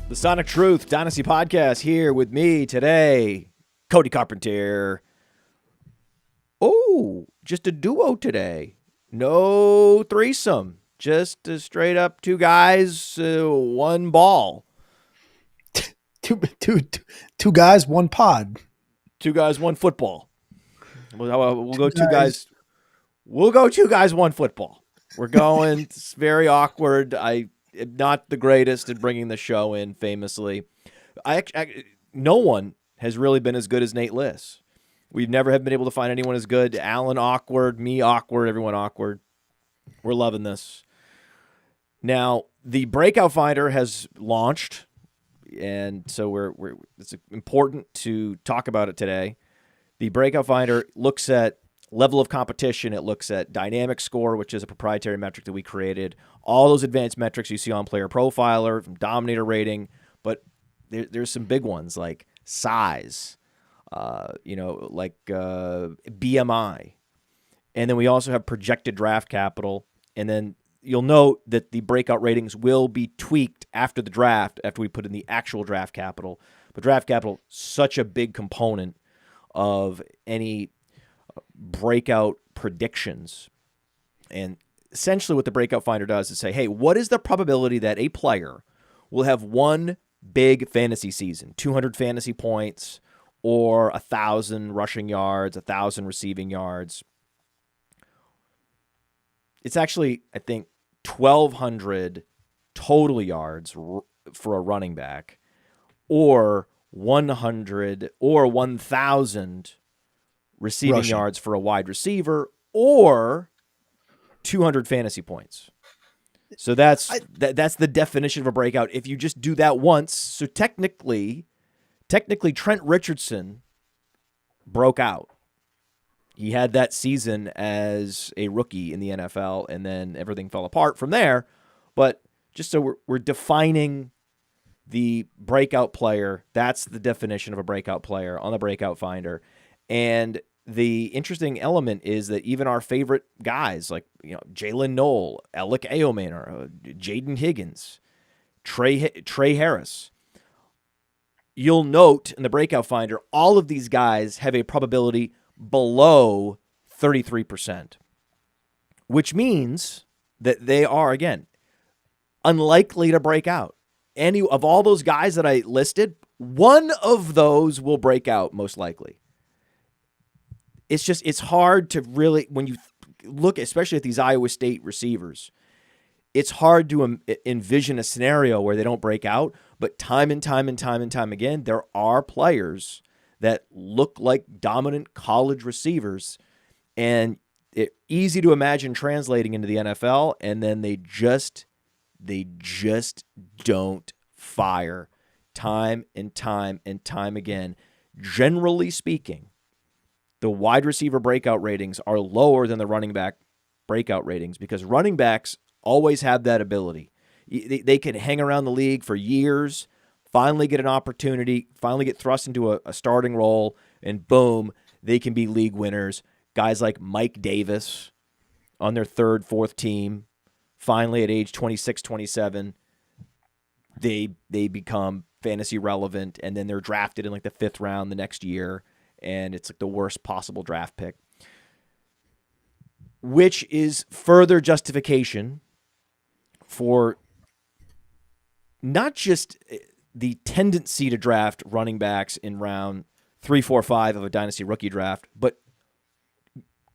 The Sonic Truth Dynasty podcast here with me today, Cody Carpentier. Oh, just a duo today. No threesome. Just a straight up two guys, one ball. Two guys, one pod. Two guys, one football. We'll go two guys. We'll go two guys, one football. We're going. It's very awkward. I am not the greatest at bringing the show in, famously. No one has really been as good as Nate Liss. We never have been able to find anyone as good. Alan awkward, me awkward, everyone awkward. We're loving this. Now, the Breakout Finder has launched, and so it's important to talk about it today. The Breakout Finder looks at level of competition. It looks at dynamic score, which is a proprietary metric that we created. All those advanced metrics you see on PlayerProfiler, from Dominator rating, but there's some big ones like size, BMI. And then we also have projected draft capital. And then you'll note that the breakout ratings will be tweaked after the draft, after we put in the actual draft capital. But draft capital, such a big component of any breakout predictions. And essentially what the Breakout Finder does is say, hey, what is the probability that a player will have one big fantasy season, 200 fantasy points, or 1,000 rushing yards, 1,000 receiving yards? It's actually, I think, 1,200 total yards for a running back, or 100 or 1,000 receiving yards for a wide receiver, or 200 fantasy points. So that's the definition of a breakout. If you just do that once, so technically Trent Richardson broke out. He had that season as a rookie in the NFL, and then everything fell apart from there. But just so we're defining the breakout player, that's the definition of a breakout player on the Breakout Finder. And the interesting element is that even our favorite guys like Jalen Noel, Alec Ayomanor, Jaden Higgins, Trey Harris, you'll note in the Breakout Finder, all of these guys have a probability below 33%, which means that they are, again, unlikely to break out. Any of all those guys that I listed, one of those will break out most likely. It's hard to really, when you look, especially at these Iowa State receivers, it's hard to envision a scenario where they don't break out. But time and time again, there are players that look like dominant college receivers, and it's easy to imagine translating into the NFL, and then they just don't fire time and time again. Generally speaking, the wide receiver breakout ratings are lower than the running back breakout ratings because running backs always have that ability. They can hang around the league for years, finally get an opportunity, finally get thrust into a starting role, and boom, they can be league winners. Guys like Mike Davis on their third, fourth team, finally at age 26, 27, they become fantasy relevant, and then they're drafted in like the 5th round the next year, and it's like the worst possible draft pick, which is further justification for not just the tendency to draft running backs in round 3, 4, 5 of a dynasty rookie draft, but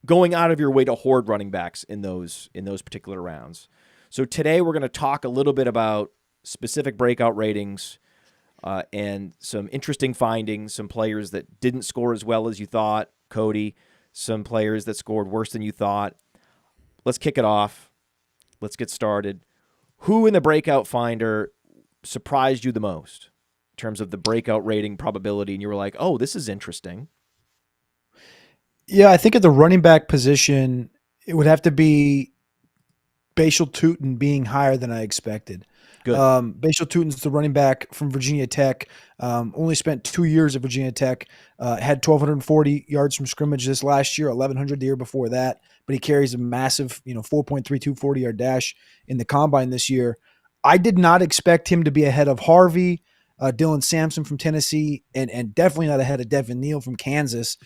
going out of your way to hoard running backs in those particular rounds. So today we're going to talk a little bit about specific breakout ratings and some interesting findings, some players that didn't score as well as you thought, Cody, some players that scored worse than you thought. Let's kick it off. Let's get started. Who in the Breakout Finder surprised you the most in terms of the breakout rating probability, and you were like, oh, this is interesting? Yeah, I think at the running back position, it would have to be Bashal Tutin being higher than I expected. Good. Bashal Tutin's the running back from Virginia Tech. Only spent 2 years at Virginia Tech. Had 1,240 yards from scrimmage this last year, 1,100 the year before that. But he carries a massive, 4.32 40-yard dash in the combine this year. I did not expect him to be ahead of Harvey, Dylan Sampson from Tennessee, and definitely not ahead of Devin Neal from Kansas,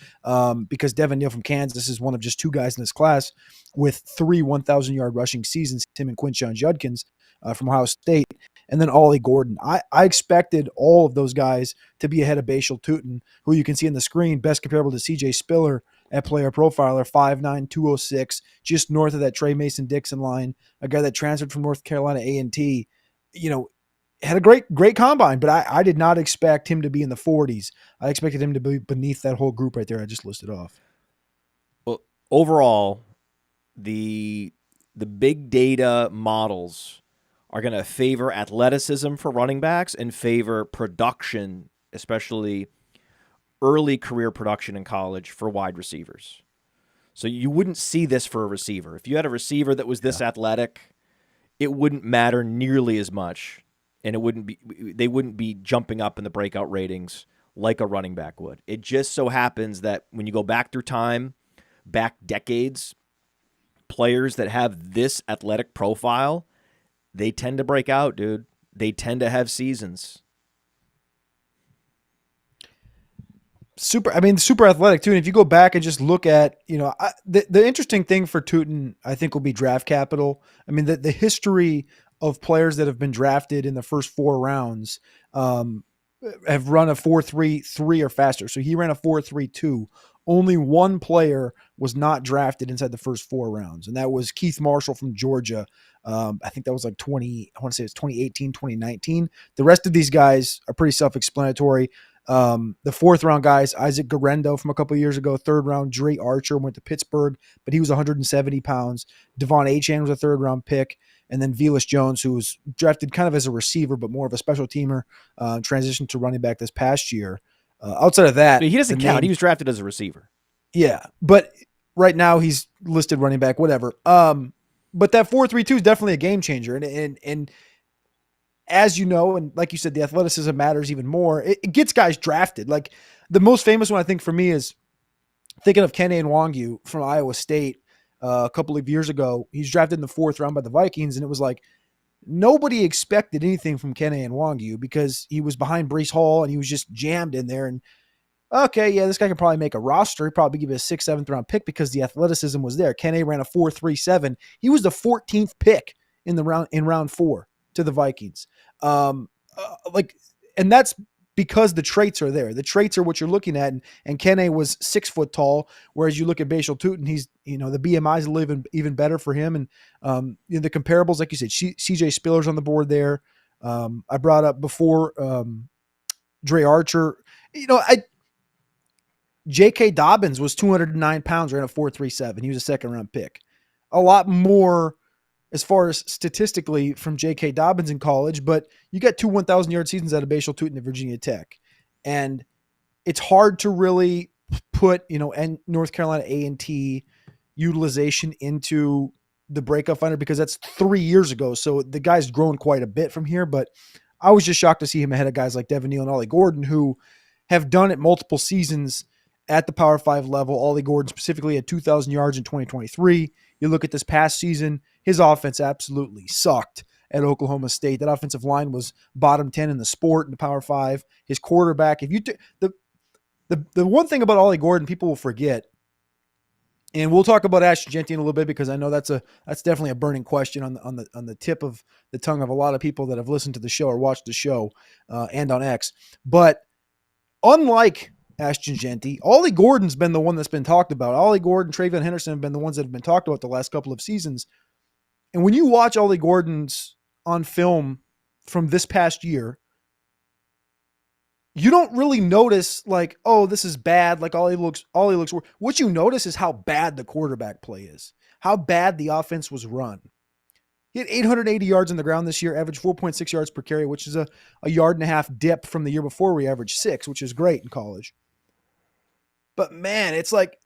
because Devin Neal from Kansas is one of just two guys in this class with 3 1,000-yard rushing seasons, Tim and Quinshon Judkins from Ohio State, and then Ollie Gordon. I expected all of those guys to be ahead of Bashal Tutin, who you can see on the screen, best comparable to C.J. Spiller at PlayerProfiler, 5'9", 206, just north of that Trey Mason-Dixon line, a guy that transferred from North Carolina A&T, had a great combine, but I did not expect him to be in the 40s. I expected him to be beneath that whole group right there I just listed off. Well, overall, the big data models are going to favor athleticism for running backs and favor production, especially early career production in college for wide receivers. So you wouldn't see this for a receiver. If you had a receiver that was this athletic, it wouldn't matter nearly as much, and they wouldn't be jumping up in the breakout ratings like a running back would. It just so happens that when you go back through time, back decades, players that have this athletic profile, they tend to break out, dude. They tend to have seasons. Super athletic too. And if you go back and just look at, the interesting thing for Tutin, I think, will be draft capital. I mean, the history of players that have been drafted in the first 4 rounds have run a 4.33 or faster. So he ran a 4.32. Only one player was not drafted inside the first 4 rounds, and that was Keith Marshall from Georgia. I think that was like 2018, 2019. The rest of these guys are pretty self-explanatory. The 4th round guys, Isaac Garendo from a couple of years ago, 3rd round, Dre Archer went to Pittsburgh, but he was 170 pounds. Devon Achane was a 3rd round pick. And then Velus Jones, who was drafted kind of as a receiver, but more of a special teamer, transitioned to running back this past year. Outside of that, he doesn't count. He was drafted as a receiver. Yeah, but right now he's listed running back, whatever. But that 4.32 is definitely a game changer. And as you know, and like you said, the athleticism matters even more. It gets guys drafted. Like the most famous one, I think, for me is thinking of Kene Nwangwu from Iowa State a couple of years ago. He's drafted in the 4th round by the Vikings, and it was like nobody expected anything from Kene Nwangwu because he was behind Breece Hall and he was just jammed in there. And okay, yeah, this guy can probably make a roster. He'd probably give it a 6th, 7th round pick because the athleticism was there. Kene ran a 4.37. He was the 14th pick in round 4 to the Vikings. And that's because the traits are there. The traits are what you're looking at. And Kene was 6 foot tall, whereas you look at Bashal Tutin, he's, the BMI's living even better for him. And the comparables, like you said, CJ Spiller's on the board there. I brought up before Dre Archer. J.K. Dobbins was 209 pounds, ran a 4.37. He was a 2nd round pick. A lot more as far as statistically from J.K. Dobbins in college, but you got 2 1,000-yard seasons out of Bashal Tutin at Virginia Tech. And it's hard to really put, and North Carolina A&T utilization into the breakout finder because that's 3 years ago. So the guy's grown quite a bit from here, but I was just shocked to see him ahead of guys like Devin Neal and Ollie Gordon, who have done it multiple seasons at the Power 5 level. Ollie Gordon specifically at 2,000 yards in 2023. You look at this past season, his offense absolutely sucked at Oklahoma State. That offensive line was bottom 10 in the sport in the Power 5. His quarterback, the one thing about Ollie Gordon people will forget, and we'll talk about Ashton Jeanty in a little bit because I know that's definitely a burning question on the tip of the tongue of a lot of people that have listened to the show or watched the show and on X. But unlike Ashton Jeanty, Ollie Gordon's been the one that's been talked about. Ollie Gordon, Travion Henderson have been the ones that have been talked about the last couple of seasons. And when you watch Ollie Gordon's on film from this past year, you don't really notice like, oh, this is bad. Like Ollie looks. What you notice is how bad the quarterback play is, how bad the offense was run. He had 880 yards on the ground this year, averaged 4.6 yards per carry, which is a 1.5 yard dip from the year before where he averaged 6, which is great in college. But man, it's like,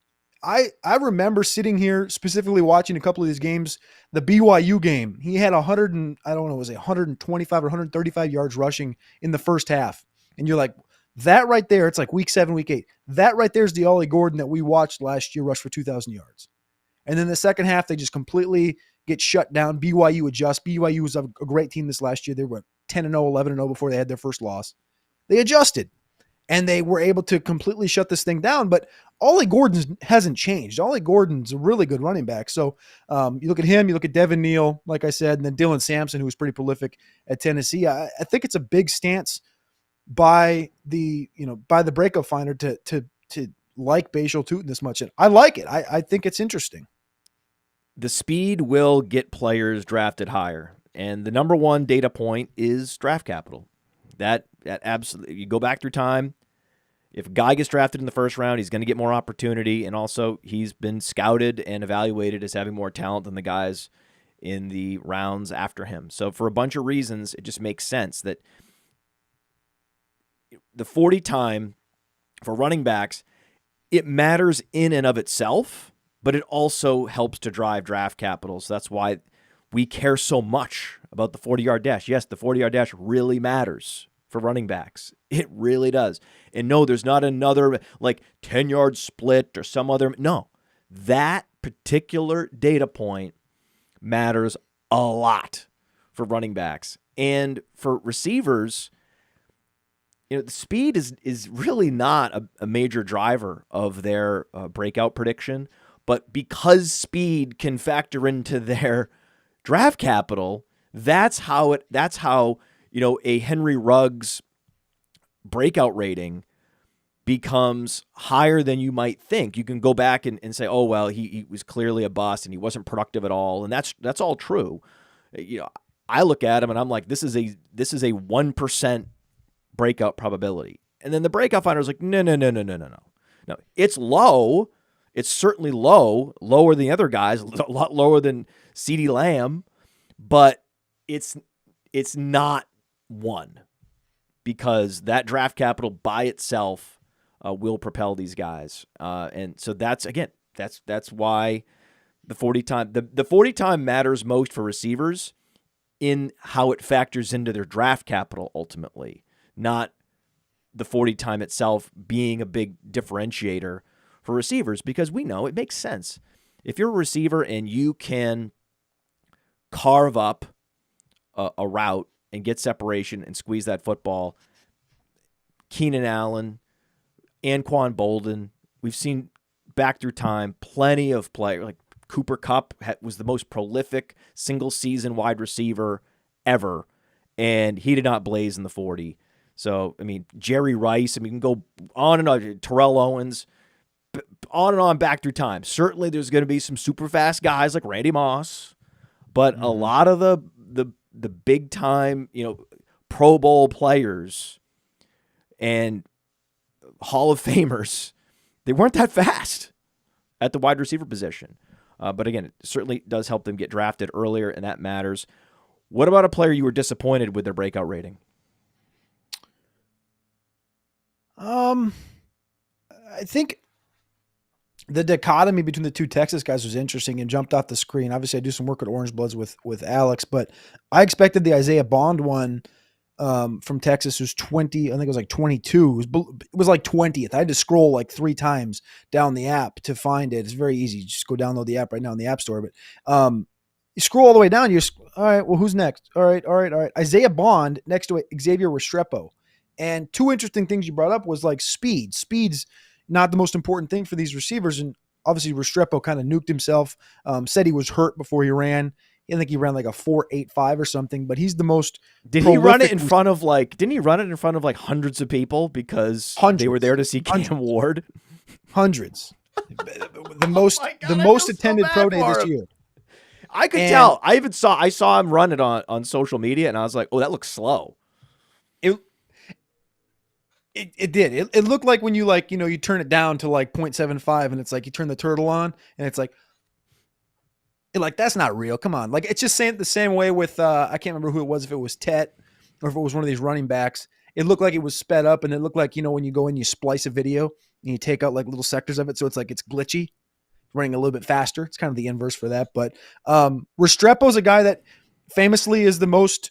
I remember sitting here specifically watching a couple of these games. The BYU game, he had 125 or 135 yards rushing in the first half. And you're like, that right there, it's like week 7, week 8. That right there is the Ollie Gordon that we watched last year rush for 2,000 yards. And then the second half, they just completely get shut down. BYU adjust. BYU was a great team this last year. They were 10-0, 11-0 before they had their first loss. They adjusted, and they were able to completely shut this thing down. But Ollie Gordon hasn't changed. Ollie Gordon's a really good running back. So you look at him, you look at Devin Neal, like I said, and then Dylan Sampson, who was pretty prolific at Tennessee. I think it's a big stance by the Breakout Finder to like Bashal Tutin this much. And I like it. I think it's interesting. The speed will get players drafted higher. And the number one data point is draft capital. That absolutely, you go back through time. If a guy gets drafted in the first round, he's going to get more opportunity. And also, he's been scouted and evaluated as having more talent than the guys in the rounds after him. So for a bunch of reasons, it just makes sense that the 40 time for running backs, it matters in and of itself, but it also helps to drive draft capital. So that's why we care so much about the 40-yard dash. Yes, the 40-yard dash really matters for running backs. It really does. And no, there's not another like 10-yard split or some other. No, that particular data point matters a lot for running backs. And for receivers, the speed is really not a major driver of their breakout prediction. But because speed can factor into their draft capital, that's how a Henry Ruggs breakout rating becomes higher than you might think. You can go back and say, oh, well, he was clearly a bust and he wasn't productive at all. And that's all true. I look at him and I'm like, this is a 1% breakout probability. And then the breakout finder is like, no. No, it's low. It's certainly lower than the other guys, a lot lower than CeeDee Lamb, but it's not 1, because that draft capital by itself will propel these guys. And so that's why the 40 time, the 40 time matters most for receivers in how it factors into their draft capital ultimately, not the 40 time itself being a big differentiator for receivers, because we know it makes sense. If you're a receiver and you can carve up a route and get separation and squeeze that football, Keenan Allen, Anquan Bolden, we've seen back through time plenty of players. Like Cooper Kupp was the most prolific single-season wide receiver ever, and he did not blaze in the 40. So, I mean, Jerry Rice, we can go on and on, Terrell Owens, on and on back through time. Certainly there's going to be some super fast guys like Randy Moss, but a lot of the big time, Pro Bowl players and Hall of Famers, they weren't that fast at the wide receiver position. But again, it certainly does help them get drafted earlier, and that matters. What about a player you were disappointed with their breakout rating? I think the dichotomy between the two Texas guys was interesting and jumped off the screen. Obviously, I do some work with Orange Bloods with Alex, but I expected the Isaiah Bond one from Texas, who's 20. I think it was like 22. It was like 20th. I had to scroll like 3 times down the app to find it. It's very easy. You just go download the app right now in the App Store. But you scroll all the way down. All right, well, who's next? All right. Isaiah Bond next to it, Xavier Restrepo. And 2 interesting things you brought up was like speed. Speed's not the most important thing for these receivers. And obviously Restrepo kind of nuked himself, said he was hurt before he ran. I think he ran like a 4.85 or something, but he's the most. Didn't he run it in front of like hundreds of people because they were there to see Cam Ward? Hundreds. The most attended pro day this year. I could tell. I saw him run it on social media, and I was like, oh, that looks slow. It did. It looked like when you you turn it down to like 0.75 and it's like you turn the turtle on and it's like that's not real. Come on. Like it's just saying the same way with I can't remember who it was, if it was Tet or if it was one of these running backs. It looked like it was sped up, and it looked like, when you go in, you splice a video and you take out like little sectors of it. So it's like it's glitchy, running a little bit faster. It's kind of the inverse for that. But Restrepo's a guy that famously is the most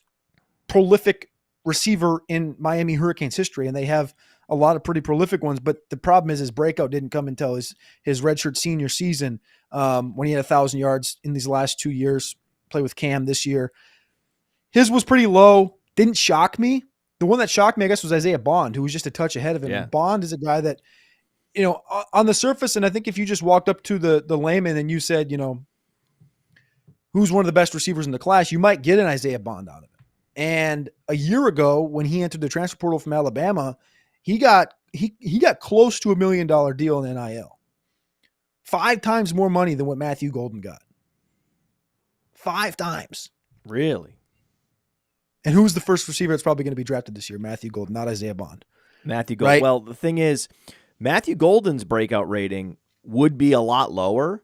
prolific receiver in Miami Hurricanes history, and they have a lot of pretty prolific ones. But the problem is his breakout didn't come until his redshirt senior season, when he had 1,000 yards in these last 2 years. play with Cam this year. His was pretty low. Didn't shock me. The one that shocked me, I guess, was Isaiah Bond, who was just a touch ahead of him. Yeah. And Bond is a guy that, on the surface, and I think if you just walked up to the layman and you said, who's one of the best receivers in the class, you might get an Isaiah Bond out of it. And a year ago, when he entered the transfer portal from Alabama, he got close to $1 million deal in NIL. 5 times more money than what Matthew Golden got. 5 times. Really? And who's the first receiver that's probably going to be drafted this year? Matthew Golden, not Isaiah Bond. Matthew Golden. Right? Well, the thing is, Matthew Golden's breakout rating would be a lot lower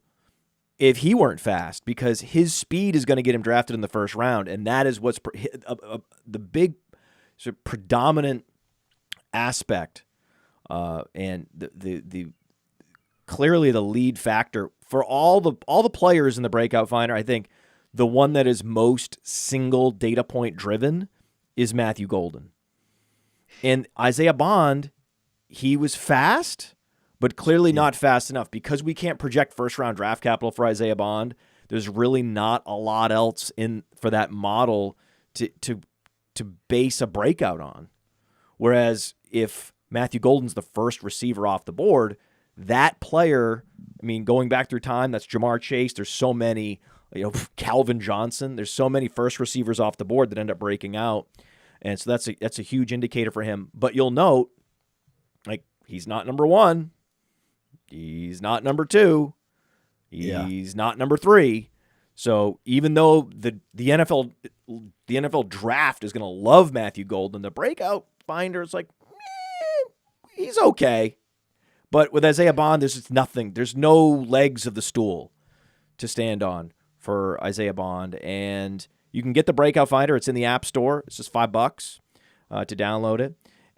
if he weren't fast, because his speed is going to get him drafted in the first round, and that is what's the big sort of predominant aspect, and the clearly the lead factor for all the players in the breakout finder. I think the one that is most single data point driven is Matthew Golden. And Isaiah Bond, he was fast, but clearly not fast enough, because we can't project first-round draft capital for Isaiah Bond. There's really not a lot else in for that model to base a breakout on. Whereas if Matthew Golden's the first receiver off the board, that player, I mean, going back through time, that's Jamar Chase. There's so many, Calvin Johnson. There's so many first receivers off the board that end up breaking out. And so that's a huge indicator for him. But you'll note, like, he's not number 1. He's not number 2. He's not number 3. So even though the NFL draft is going to love Matthew Golden, the breakout finder is like, he's okay. But with Isaiah Bond, there's just nothing. There's no legs of the stool to stand on for Isaiah Bond. And you can get the breakout finder. It's in the App Store. It's just $5 to download it.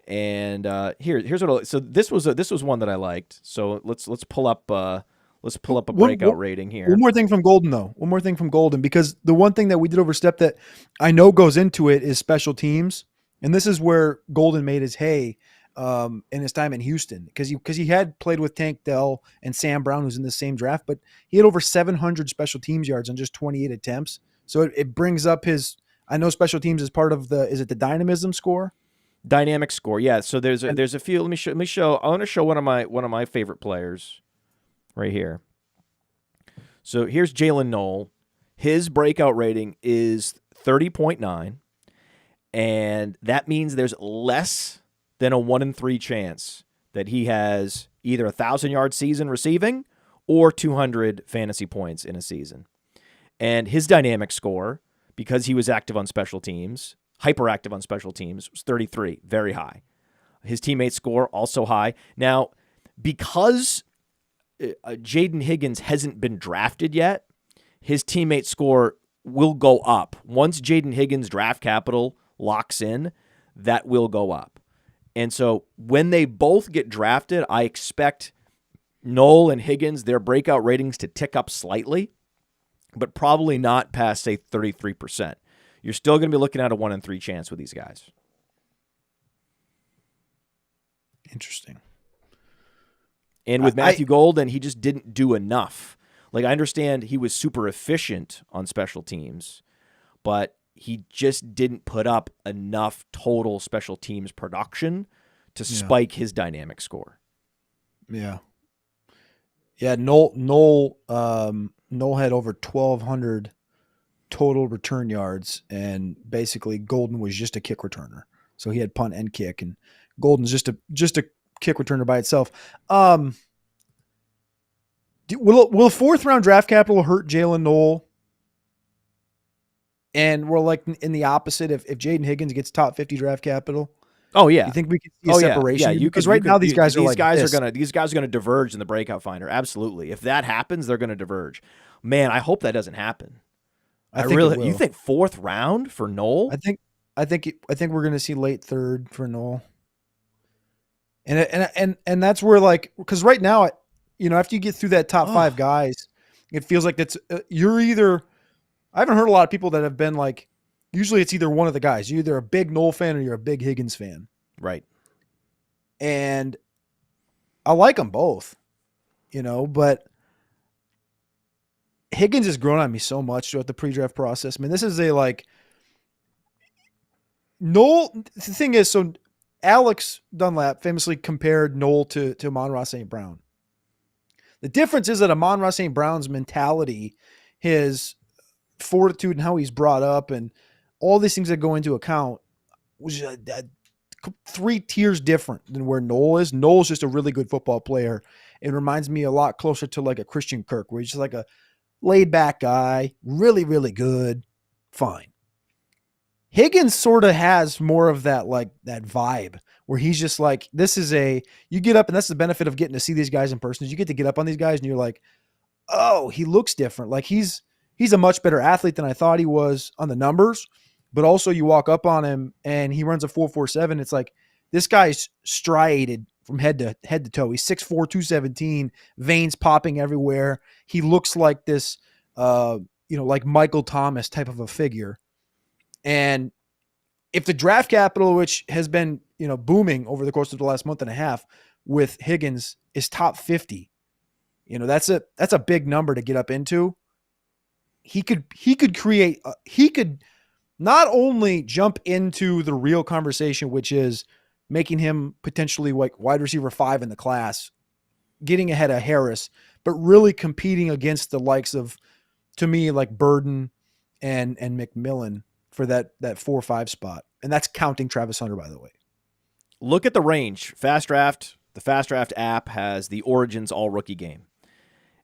And here's what. So this was one that I liked. So let's pull up a breakout rating here. One more thing from Golden, though. One more thing from Golden, because the one thing that we did overstep that I know goes into it is special teams, and this is where Golden made his hay in his time in Houston, because he had played with Tank Dell and Sam Brown, who's in the same draft, but he had over 700 special teams yards on just 28 attempts. So it brings up his. I know special teams is part of is it the dynamism score? Dynamic score, yeah. So there's a few. Let me show. I want to show one of my favorite players, right here. So here's Jalen Knoll. His breakout rating is 30.9, and that means there's less than a 1 in 3 chance that he has either a 1,000-yard season receiving or 200 fantasy points in a season. And his dynamic score, because he was active on special teams, hyperactive on special teams, was 33, very high. His teammate score, also high. Now, because Jaden Higgins hasn't been drafted yet, his teammate score will go up. Once Jaden Higgins' draft capital locks in, that will go up. And so when they both get drafted, I expect Knoll and Higgins, their breakout ratings to tick up slightly, but probably not past, say, 33%. You're still going to be looking at a 1 in 3 chance with these guys. Interesting. And with Matthew Golden, he just didn't do enough. Like, I understand he was super efficient on special teams, but he just didn't put up enough total special teams production to spike his dynamic score. Yeah. Yeah, Knoll had over 1,200 total return yards, and basically Golden was just a kick returner. So he had punt and kick, and Golden's just a kick returner by itself. Will 4th round draft capital hurt Jalen Knoll? And we're like in the opposite. If Jaden Higgins gets top 50 draft capital, oh yeah, you think we could see a separation? Yeah, because right now these guys are gonna diverge in the breakout finder. Absolutely. If that happens, they're gonna diverge. Man, I hope that doesn't happen. I think it will. You think 4th round for Knoll? I think we're gonna see late 3rd for Knoll. And that's where, like, because right now, after you get through that top 5 guys, it feels like that's you're either. I haven't heard a lot of people that have been like, usually it's either one of the guys. You're either a big Knoll fan or you're a big Higgins fan. Right. And I like them both, but Higgins has grown on me so much throughout the pre-draft process. I mean, this is a like Noel. The thing is, so Alex Dunlap famously compared Noel to Amon-Ra St. Brown. The difference is that Amon-Ra St. Brown's mentality, his fortitude and how he's brought up and all these things that go into account was 3 tiers different than where Noel is. Noel's just a really good football player. It reminds me a lot closer to like a Christian Kirk, where he's just like a laid back guy, really, really good, fine. Higgins sort of has more of that, like that vibe where he's just like, you get up, and that's the benefit of getting to see these guys in person, is you get to get up on these guys and you're like, oh, he looks different. Like he's a much better athlete than I thought he was on the numbers, but also you walk up on him and he runs a 4.47. It's like, this guy's striated from head to toe. He's 6'4", 217, veins popping everywhere. He looks like this, like Michael Thomas type of a figure. And if the draft capital, which has been, booming over the course of the last month and a half with Higgins, is top 50, that's a big number to get up into. He could not only jump into the real conversation, which is making him potentially like wide receiver 5 in the class, getting ahead of Harris, but really competing against the likes of, to me, like Burden and McMillan for that 4-5 spot. And that's counting Travis Hunter, by the way. Look at the range. Fast Draft, the Fast Draft app has the Origins all-rookie game.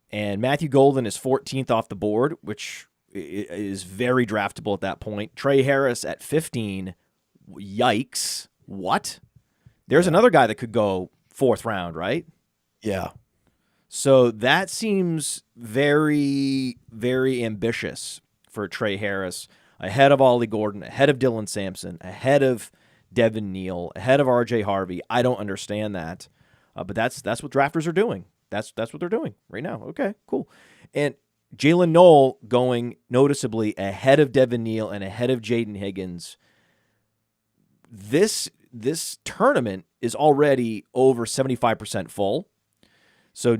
And Matthew Golden is 14th off the board, which is very draftable at that point. Trey Harris at 15. Yikes. What? There's another guy that could go 4th round, right? Yeah. So that seems very, very ambitious for Trey Harris, ahead of Ollie Gordon, ahead of Dylan Sampson, ahead of Devin Neal, ahead of RJ Harvey. I don't understand that, but that's what drafters are doing. That's what they're doing right now. Okay, cool. And Jalen Noel going noticeably ahead of Devin Neal and ahead of Jaden Higgins. This tournament is already over 75% full. So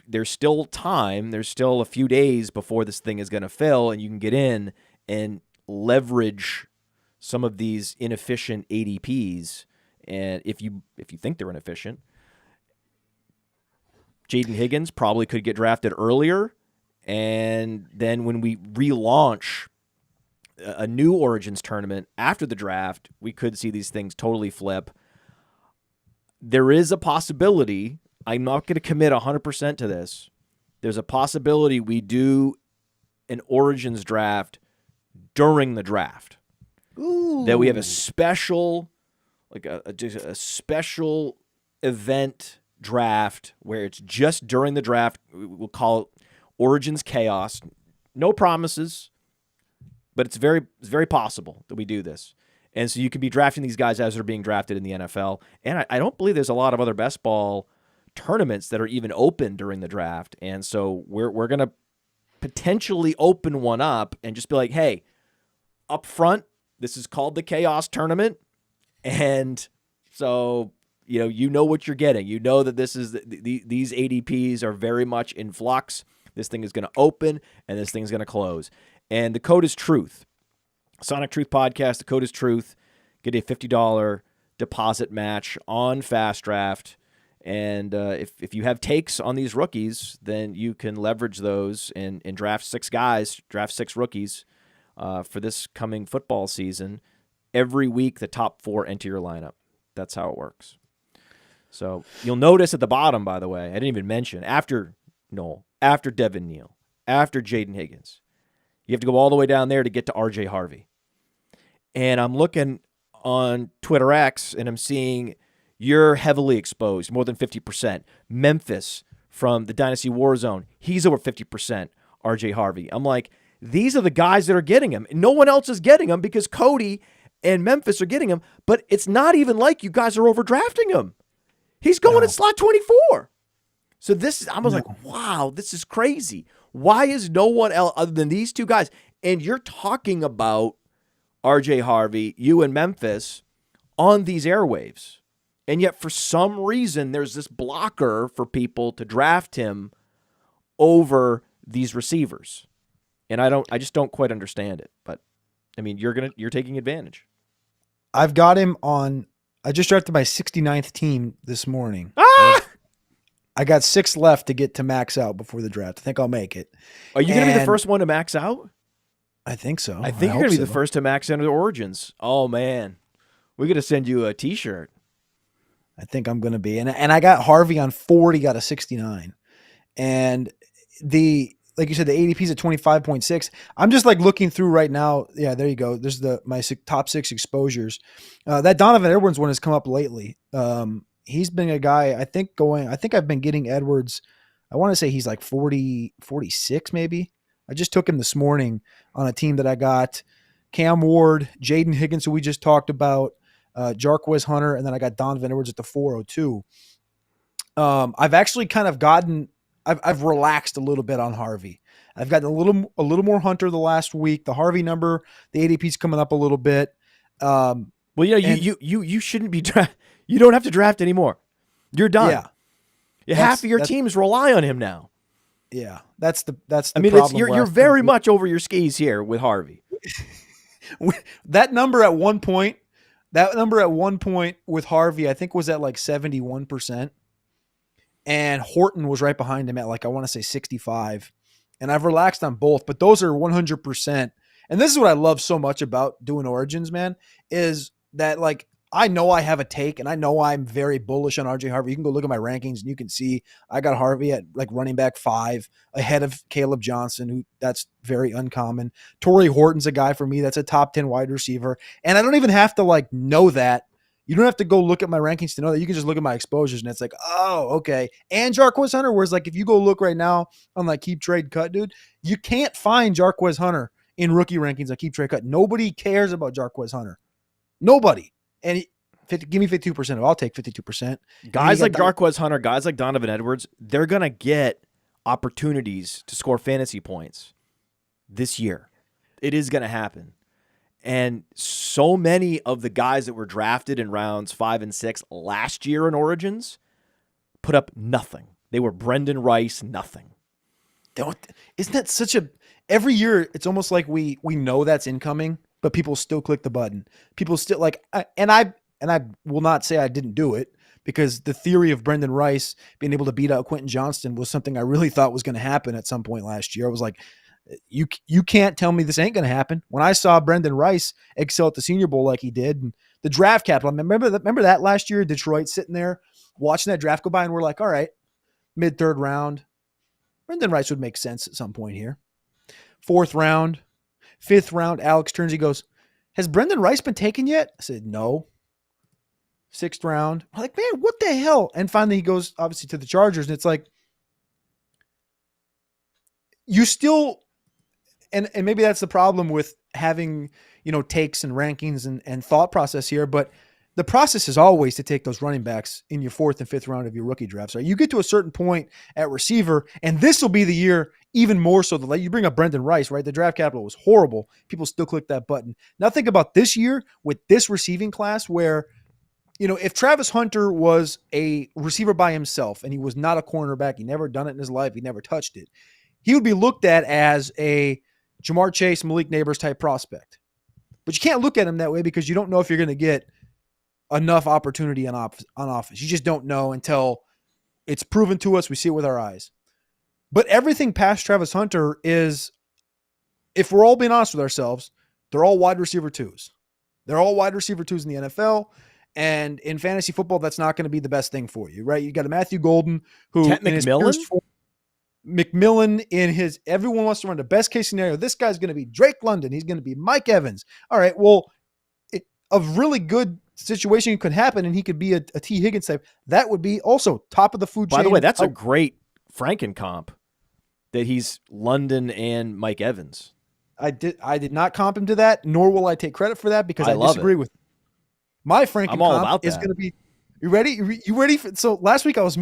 there's still time. There's still a few days before this thing is going to fill, and you can get in and leverage some of these inefficient ADPs. And if you think they're inefficient, Jaden Higgins probably could get drafted earlier. And then when we relaunch a new Origins tournament after the draft, we could see these things totally flip. There is a possibility. I'm not going to commit 100% to this. There's a possibility we do an Origins draft during the draft. Ooh. That we have a special, like a special event draft where it's just during the draft. We'll call it Origins Chaos. No promises, but it's very possible that we do this. And so you can be drafting these guys as they're being drafted in the NFL. And I don't believe there's a lot of other best ball tournaments that are even open during the draft. And so we're going to potentially open one up and just be like, hey, up front, this is called the Chaos Tournament. And so, you know what you're getting. You know that this is these ADPs are very much in flux. This thing is going to open and this thing is going to close. And the code is truth. Sonic Truth Podcast, the code is truth. Get a $50 deposit match on Fast Draft. And if you have takes on these rookies, then you can leverage those and draft 6 guys, draft 6 rookies for this coming football season. Every week, the top 4 enter your lineup. That's how it works. So you'll notice at the bottom, by the way, I didn't even mention, after Noel, after Devin Neal, after Jaden Higgins, you have to go all the way down there to get to RJ Harvey. And I'm looking on Twitter X, and I'm seeing you're heavily exposed, more than 50%. Memphis from the Dynasty Warzone, he's over 50%, RJ Harvey. I'm like, these are the guys that are getting him. No one else is getting him because Cody and Memphis are getting him, but it's not even like you guys are overdrafting him. He's going at slot 24. So I was like, wow, this is crazy. Why is no one else other than these 2 guys? And you're talking about RJ Harvey, you and Memphis on these airwaves. And yet for some reason, there's this blocker for people to draft him over these receivers. And I just don't quite understand it. But I mean, you're taking advantage. I've got him on. I just drafted my 69th team this morning. I got 6 left to get to max out before the draft. I think I'll make it. Are you going to be the first one to max out? I think so. I think you're going to be the first to max out of the Origins. Oh, man. We're going to send you a T-shirt. I think I'm going to be. And I got Harvey on 40, got a 69. And like you said, the ADP's at 25.6. I'm just like looking through right now. Yeah, there you go. There's my top 6 exposures. That Donovan Edwards one has come up lately. He's been a guy, I think I've been getting Edwards. I want to say he's like 40, 46 maybe. I just took him this morning on a team that I got Cam Ward, Jaden Higgins, who we just talked about, Jarquez Hunter, and then I got Donovan Edwards at the 402. I've actually kind of I've relaxed a little bit on Harvey. I've gotten a little more Hunter the last week. The Harvey number, the ADP's coming up a little bit. Well, you shouldn't be you don't have to draft anymore. You're done. Yeah. Half of your teams rely on him now. Yeah. That's the problem. You're very much over your skis here with Harvey. That number at one point with Harvey, I think was at like 71%. And Horton was right behind him at like, I want to say 65. And I've relaxed on both, but those are 100%. And this is what I love so much about doing Origins, man, is that like, I know I have a take and I know I'm very bullish on RJ Harvey. You can go look at my rankings and you can see I got Harvey at like running back 5 ahead of Caleb Johnson, who that's very uncommon. Torrey Horton's a guy for me that's a top 10 wide receiver. And I don't even have to like know that. You don't have to go look at my rankings to know that. You can just look at my exposures and it's like, oh, okay. And Jarquez Hunter, whereas like if you go look right now on like Keep Trade Cut, dude, you can't find Jarquez Hunter in rookie rankings on Keep Trade Cut. Nobody cares about Jarquez Hunter. Nobody. And give me 52%. I'll take 52%. Guys like Jarquez Hunter, guys like Donovan Edwards, they're going to get opportunities to score fantasy points this year. It is going to happen. And so many of the guys that were drafted in rounds 5 and 6 last year in Origins put up nothing. They were Brendan Rice, nothing. Isn't that such a – every year it's almost like we know that's incoming, but people still click the button. People still like – and I will not say I didn't do it because the theory of Brendan Rice being able to beat out Quentin Johnston was something I really thought was going to happen at some point last year. I was like – You can't tell me this ain't going to happen. When I saw Brendan Rice excel at the Senior Bowl like he did, and the draft capital, remember that last year, Detroit sitting there watching that draft go by, and we're like, all right, mid-third round, Brendan Rice would make sense at some point here. 4th round, 5th round, Alex turns, he goes, has Brendan Rice been taken yet? I said, no. 6th round. I'm like, man, what the hell? And finally he goes, obviously, to the Chargers, and it's like, you still... And maybe that's the problem with having, takes and rankings and thought process here. But the process is always to take those running backs in your 4th and 5th round of your rookie drafts. Right? You get to a certain point at receiver, and this will be the year even more so. You bring up Brendan Rice, right? The draft capital was horrible. People still click that button. Now think about this year with this receiving class where, if Travis Hunter was a receiver by himself and he was not a cornerback, he never done it in his life, he never touched it, he would be looked at as a Jamar Chase, Malik Neighbors type prospect. But you can't look at him that way because you don't know if you're going to get enough opportunity on offense. You just don't know until it's proven to us. We see it with our eyes. But everything past Travis Hunter is, if we're all being honest with ourselves, they're all wide receiver 2s. They're all wide receiver 2s in the NFL. And in fantasy football, that's not going to be the best thing for you, right? You got a Matthew Golden who Ted McMillan? McMillan in his, everyone wants to run the best case scenario. This guy's going to be Drake London. He's going to be Mike Evans. All right. Well, a really good situation could happen and he could be a T Higgins type. That would be also top of the food chain. By the way, that's a great Franken comp that he's London and Mike Evans. I did not comp him to that, nor will I take credit for that because I disagree with him. My Franken comp is going to be, you ready? You ready? So last week I was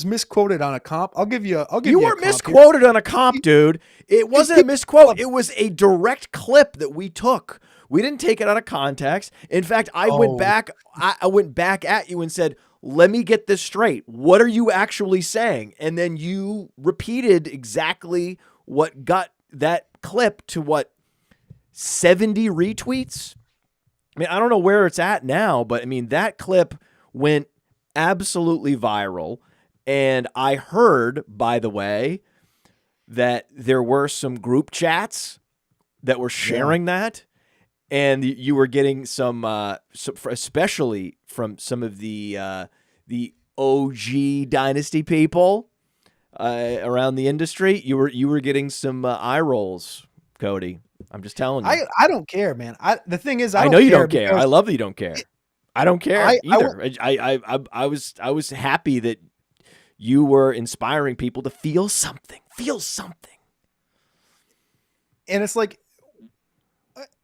misquoted on a comp. I'll give you You were misquoted on a comp, dude. It wasn't a misquote. It was a direct clip that we took. We didn't take it out of context. In fact, I went back at you and said, "Let me get this straight. What are you actually saying?" And then you repeated exactly what got that clip to what, 70 retweets? I mean, I don't know where it's at now, but I mean, that clip went absolutely viral. And I heard, by the way, that there were some group chats that were sharing that. And you were getting some especially from some of the OG Dynasty people around the industry, you were getting some eye rolls, Cody. I'm just telling you. I don't care, man. The thing is, I know you don't care. I love that you don't care. I don't care either. I was happy that you were inspiring people to feel something. Feel something. And it's like,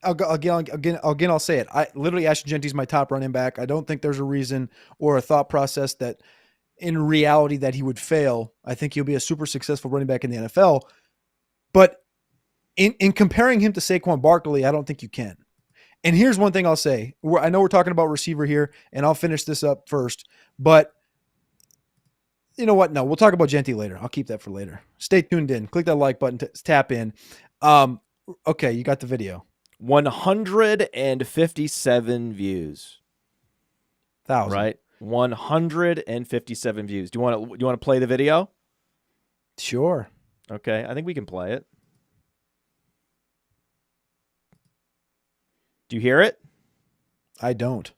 again, I'll say it. I literally, Ashton Genty's my top running back. I don't think there's a reason or a thought process that in reality that he would fail. I think he'll be a super successful running back in the NFL. But in comparing him to Saquon Barkley, I don't think you can. And here's one thing I'll say. I know we're talking about receiver here, and I'll finish this up first. But you know what? No, we'll talk about Genty later. I'll keep that for later. Stay tuned in. Click that like button. Tap in. Okay, you got the video. 157 views. 1,000. Right? 157 views. Do you want to play the video? Sure. Okay, I think we can play it. Do you hear it? I don't.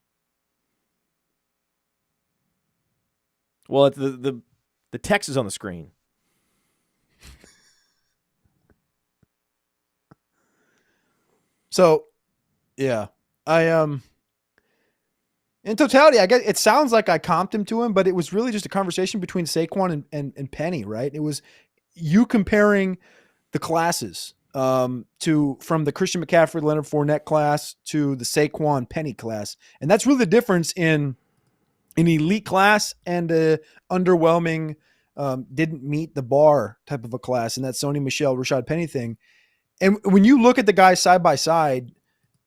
Well, the text is on the screen. So, yeah, in totality, I guess it sounds like I comped him to him, but it was really just a conversation between Saquon and Penny, right? It was you comparing the classes from the Christian McCaffrey, Leonard Fournette class to the Saquon Penny class. And that's really the difference in an elite class and a underwhelming, didn't meet the bar type of a class, and that Sony Michel, Rashad Penny thing. And when you look at the guys side by side,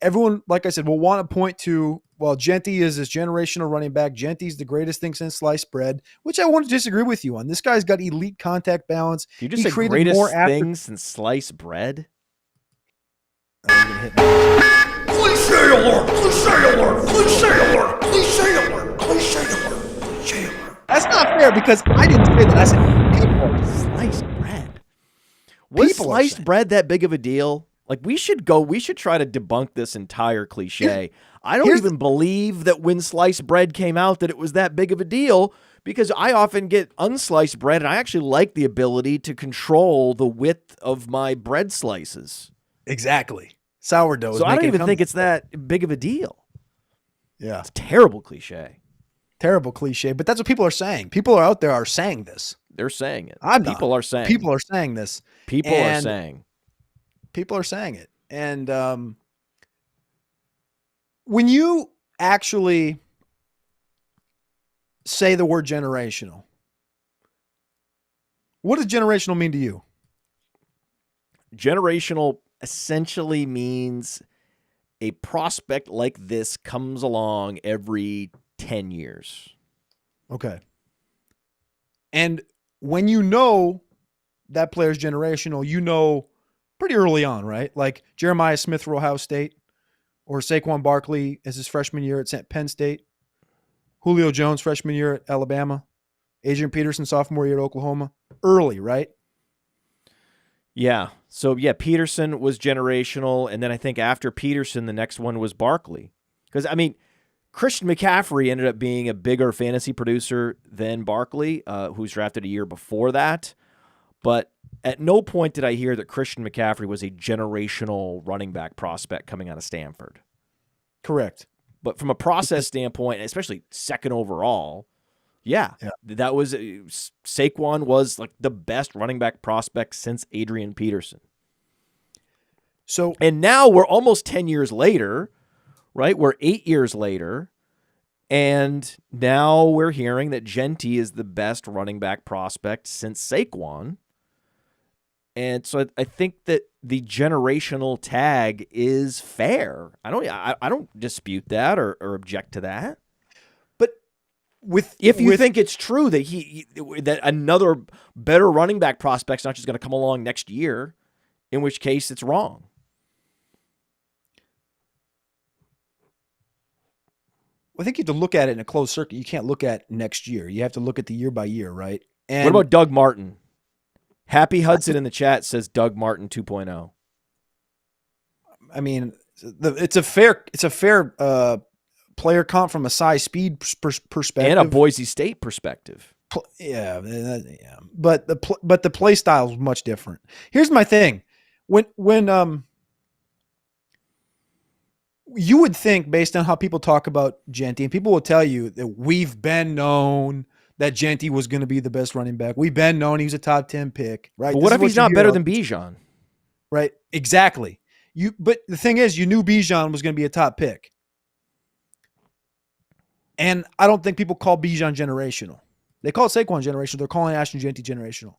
everyone, like I said, will want to point to, well, Genty is this generational running back. Genty's the greatest thing since sliced bread, which I want to disagree with you on. This guy's got elite contact balance. You just said greatest thing since sliced bread? Cliche alert! Cliche alert! Cliche alert! Cliche alert! Cliche alert! Cliche alert! That's not fair because I didn't say that. I said people. Sliced bread. Was sliced bread that big of a deal? Like, we should try to debunk this entire cliche. I don't even believe that when sliced bread came out that it was that big of a deal, because I often get unsliced bread and I actually like the ability to control the width of my bread slices. Exactly. Sourdough. So I don't even think it's that big of a deal. Yeah. It's a terrible cliche. Terrible cliche, but that's what people are saying. People are out there are saying this. They're saying it. People are saying this. People are saying it. And when you actually say the word generational, what does generational mean to you? Generational essentially means a prospect like this comes along every 10 years. Okay. And when you know that player's generational, you know pretty early on, right? Like Jeremiah Smith for Ohio State, or Saquon Barkley as his freshman year at Penn State, Julio Jones freshman year at Alabama, Adrian Peterson sophomore year at Oklahoma. Early, right? Yeah. So, yeah, Peterson was generational, and then I think after Peterson, the next one was Barkley. Because, I mean, Christian McCaffrey ended up being a bigger fantasy producer than Barkley, who's drafted a year before that. But at no point did I hear that Christian McCaffrey was a generational running back prospect coming out of Stanford. Correct. But from a process standpoint, especially second overall, that was Saquon was like the best running back prospect since Adrian Peterson. So, and now we're almost 10 years later, right? We're 8 years later, and now we're hearing that Genty is the best running back prospect since Saquon. And so I think that the generational tag is fair. I don't dispute that or object to that. But If you think it's true that that another better running back prospect's not just going to come along next year, in which case it's wrong. I think you have to look at it in a closed circuit. You can't look at next year. You have to look at the year by year, right? And what about Doug Martin? Happy Hudson in the chat says Doug Martin 2.0. I mean, it's a fair player comp from a size speed perspective and a Boise State perspective. Yeah. But the play style is much different. Here's my thing. When you would think, based on how people talk about Genty, and people will tell you that we've been known that Genty was going to be the best running back. We've been known he was a top 10 pick, right? But what if he's not better than Bijan? Right. Exactly. But the thing is, you knew Bijan was going to be a top pick. And I don't think people call Bijan generational. They call it Saquon generational. They're calling Ashton Genty generational.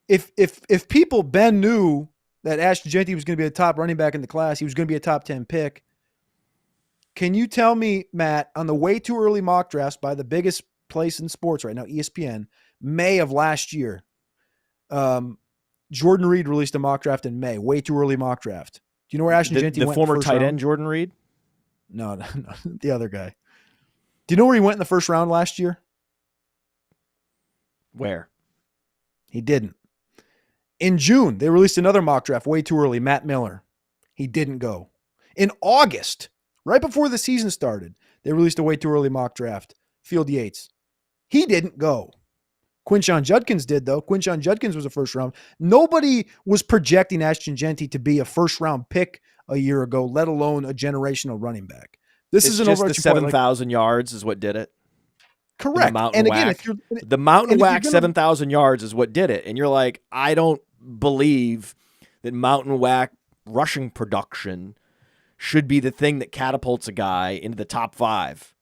If people knew that Ashton Genty was going to be a top running back in the class, he was going to be a top 10 pick. Can you tell me, Matt, on the way too early mock drafts by the biggest place in sports right now, ESPN, May of last year, Jordan Reed released a mock draft in May, way too early mock draft. Do you know where Ashton Genty went? The former in the first tight round? end Jordan Reed? No, the other guy. Do you know where he went in the first round last year? Where? He didn't. In June, they released another mock draft way too early, Matt Miller. He didn't go. In August, right before the season started, they released a way too early mock draft, Field Yates. He didn't go. Quinshon Judkins did, though. Quinshon Judkins was a first round. Nobody was projecting Ashton Genty to be a first round pick a year ago, let alone a generational running back. This is an just overarching the 7,000 yards is what did it. Correct. And again, if you're the mountain whack 7,000 yards is what did it. And you're like, I don't believe that mountain whack rushing production should be the thing that catapults a guy into the top 5.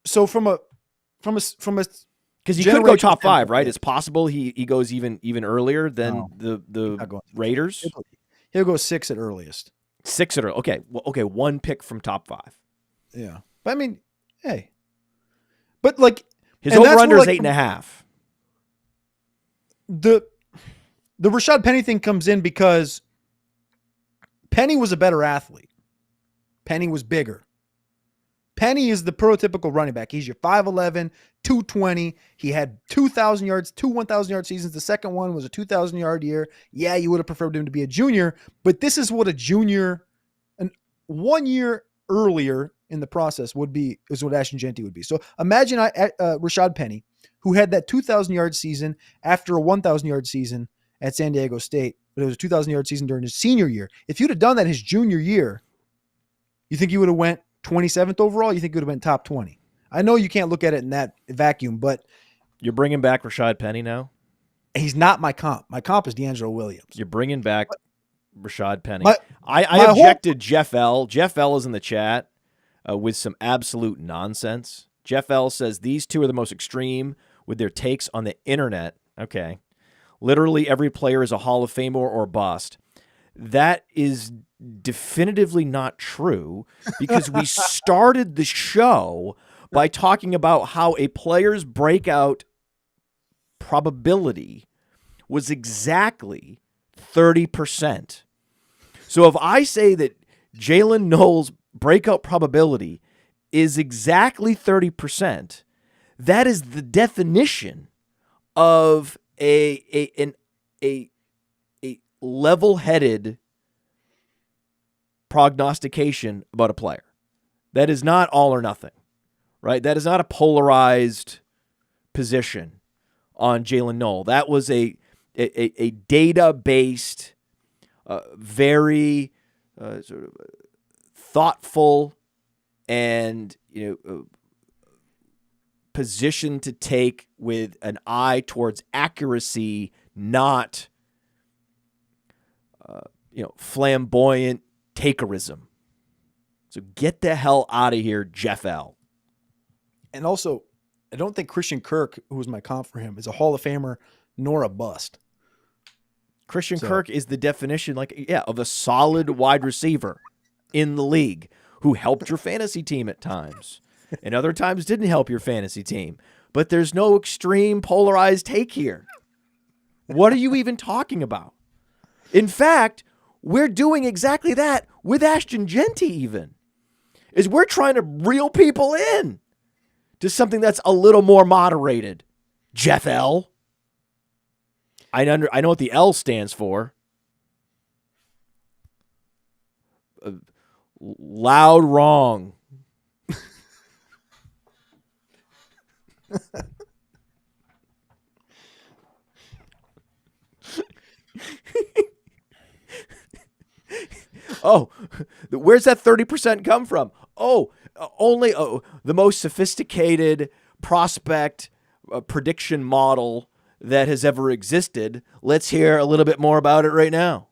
So from a because he could go top 5, right? It's possible he goes even earlier than the Raiders. He'll go 6 at earliest. 6 at okay. Well, okay, 1 pick from top 5. Yeah, but I mean, hey, but like his over/under is 8.5. The Rashad Penny thing comes in because Penny was a better athlete. Penny was bigger. Penny is the prototypical running back. He's your 5'11", 220. He had 2,000 yards, 2 1,000-yard seasons. The second one was a 2,000-yard year. Yeah, you would have preferred him to be a junior, but this is what a junior, 1 year earlier in the process is what Ashton Genty would be. So imagine Rashad Penny, who had that 2,000-yard season after a 1,000-yard season at San Diego State, but it was a 2,000-yard season during his senior year. If you'd have done that his junior year, you think you would have went 27th overall? You think it would have been top 20? I know you can't look at it in that vacuum, but you're bringing back Rashad Penny now? He's not my comp. My comp is D'Angelo Williams. You're bringing back Rashad Penny. I objected Jeff L. Jeff L. is in the chat with some absolute nonsense. Jeff L. says these two are the most extreme with their takes on the internet. Okay. Literally every player is a Hall of Famer or bust. That is definitively not true because we started the show by talking about how a player's breakout probability was exactly 30%. So if I say that Jalen Knowles' breakout probability is exactly 30%, that is the definition of a level-headed prognostication about a player. That is not all or nothing, right? That is not a polarized position on Jalen Knoll. That was a data-based, very sort of thoughtful and position to take with an eye towards accuracy, not flamboyant takerism. So get the hell out of here, Jeff L. And also, I don't think Christian Kirk, who was my comp for him, is a Hall of Famer nor a bust. Christian Kirk is the definition, of a solid wide receiver in the league who helped your fantasy team at times. and other times didn't help your fantasy team. But there's no extreme polarized take here. What are you even talking about? In fact, we're doing exactly that with Ashton Genty even. Is we're trying to reel people in to something that's a little more moderated. Jeff L. I know what the L stands for. Loud wrong. Oh, where's that 30% come from? Only the most sophisticated prospect prediction model that has ever existed. Let's hear a little bit more about it right now.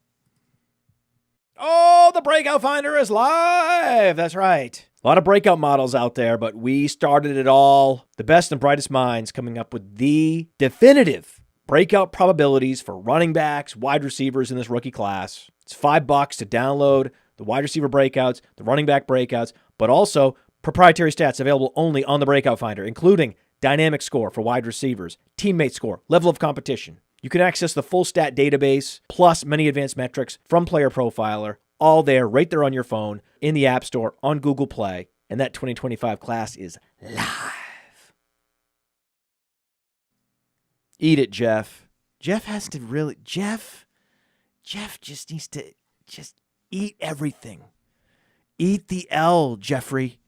Oh, the Breakout Finder is live. That's right. A lot of breakout models out there, but we started it all. The best and brightest minds coming up with the definitive breakout probabilities for running backs, wide receivers in this rookie class. It's $5 to download the wide receiver breakouts, the running back breakouts, but also proprietary stats available only on the Breakout Finder, including dynamic score for wide receivers, teammate score, level of competition. You can access the full stat database, plus many advanced metrics from PlayerProfiler, all there, right there on your phone, in the App Store, on Google Play, and that 2025 class is live. Eat it, Jeff. Jeff has to really... Jeff just needs to just eat everything. Eat the L, Jeffrey.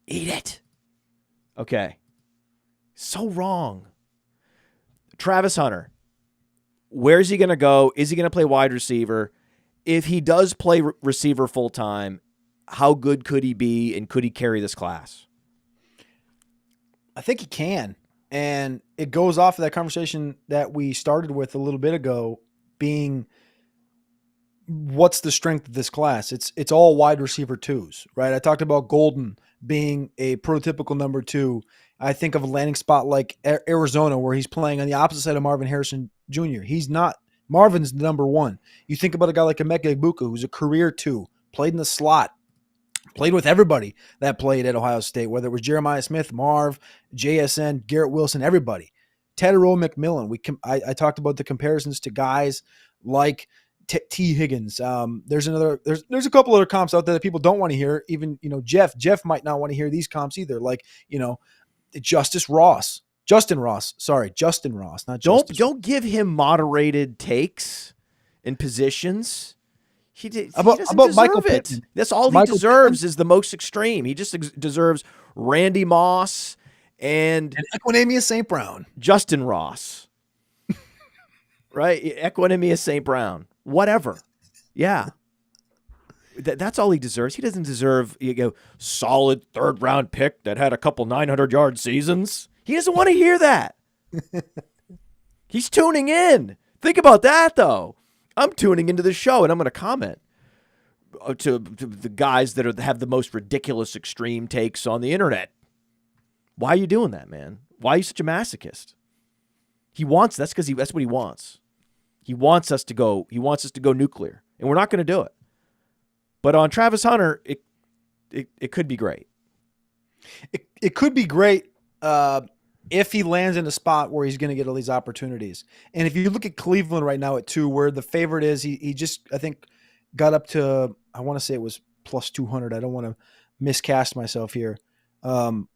Eat it. Okay. So wrong. Travis Hunter. Where's he going to go? Is he going to play wide receiver? If he does play receiver full-time, how good could he be, and could he carry this class? I think he can. And it goes off of that conversation that we started with a little bit ago, being what's the strength of this class? It's all wide receiver twos, right? I talked about Golden being a prototypical number two. I think of a landing spot like Arizona, where he's playing on the opposite side of Marvin Harrison Jr. He's not. Marvin's the number one. You think about a guy like Emeka Egbuka, who's a career two, played in the slot, played with everybody that played at Ohio State, whether it was Jeremiah Smith, Marv, JSN, Garrett Wilson, everybody. Tedero McMillan. I talked about the comparisons to guys like T. Higgins. There's a couple other comps out there that people don't want to hear. Even, Jeff might not want to hear these comps either. Like, Justin Ross, not Justice. Don't give him moderated takes and positions. He doesn't about deserve Michael it. Pittman. That's all Michael he deserves Pittman. is the most extreme. He just deserves Randy Moss and Equinemius St. Brown. Justin Ross. Right? Equinemius St. Brown. Whatever. Yeah. That's all he deserves. He doesn't deserve solid third-round pick that had a couple 900-yard seasons. He doesn't want to hear that. He's tuning in. Think about that, though. I'm tuning into the show, and I'm going to comment to the guys that have the most ridiculous extreme takes on the internet. Why are you doing that, man? Why are you such a masochist? That's because that's what he wants. He wants us to go nuclear, and we're not going to do it. But on Travis Hunter, it could be great. It could be great if he lands in a spot where he's going to get all these opportunities. And if you look at Cleveland right now at 2, where the favorite is, he just, I think, got up to, I want to say it was plus 200. I don't want to miscast myself here. FanDuel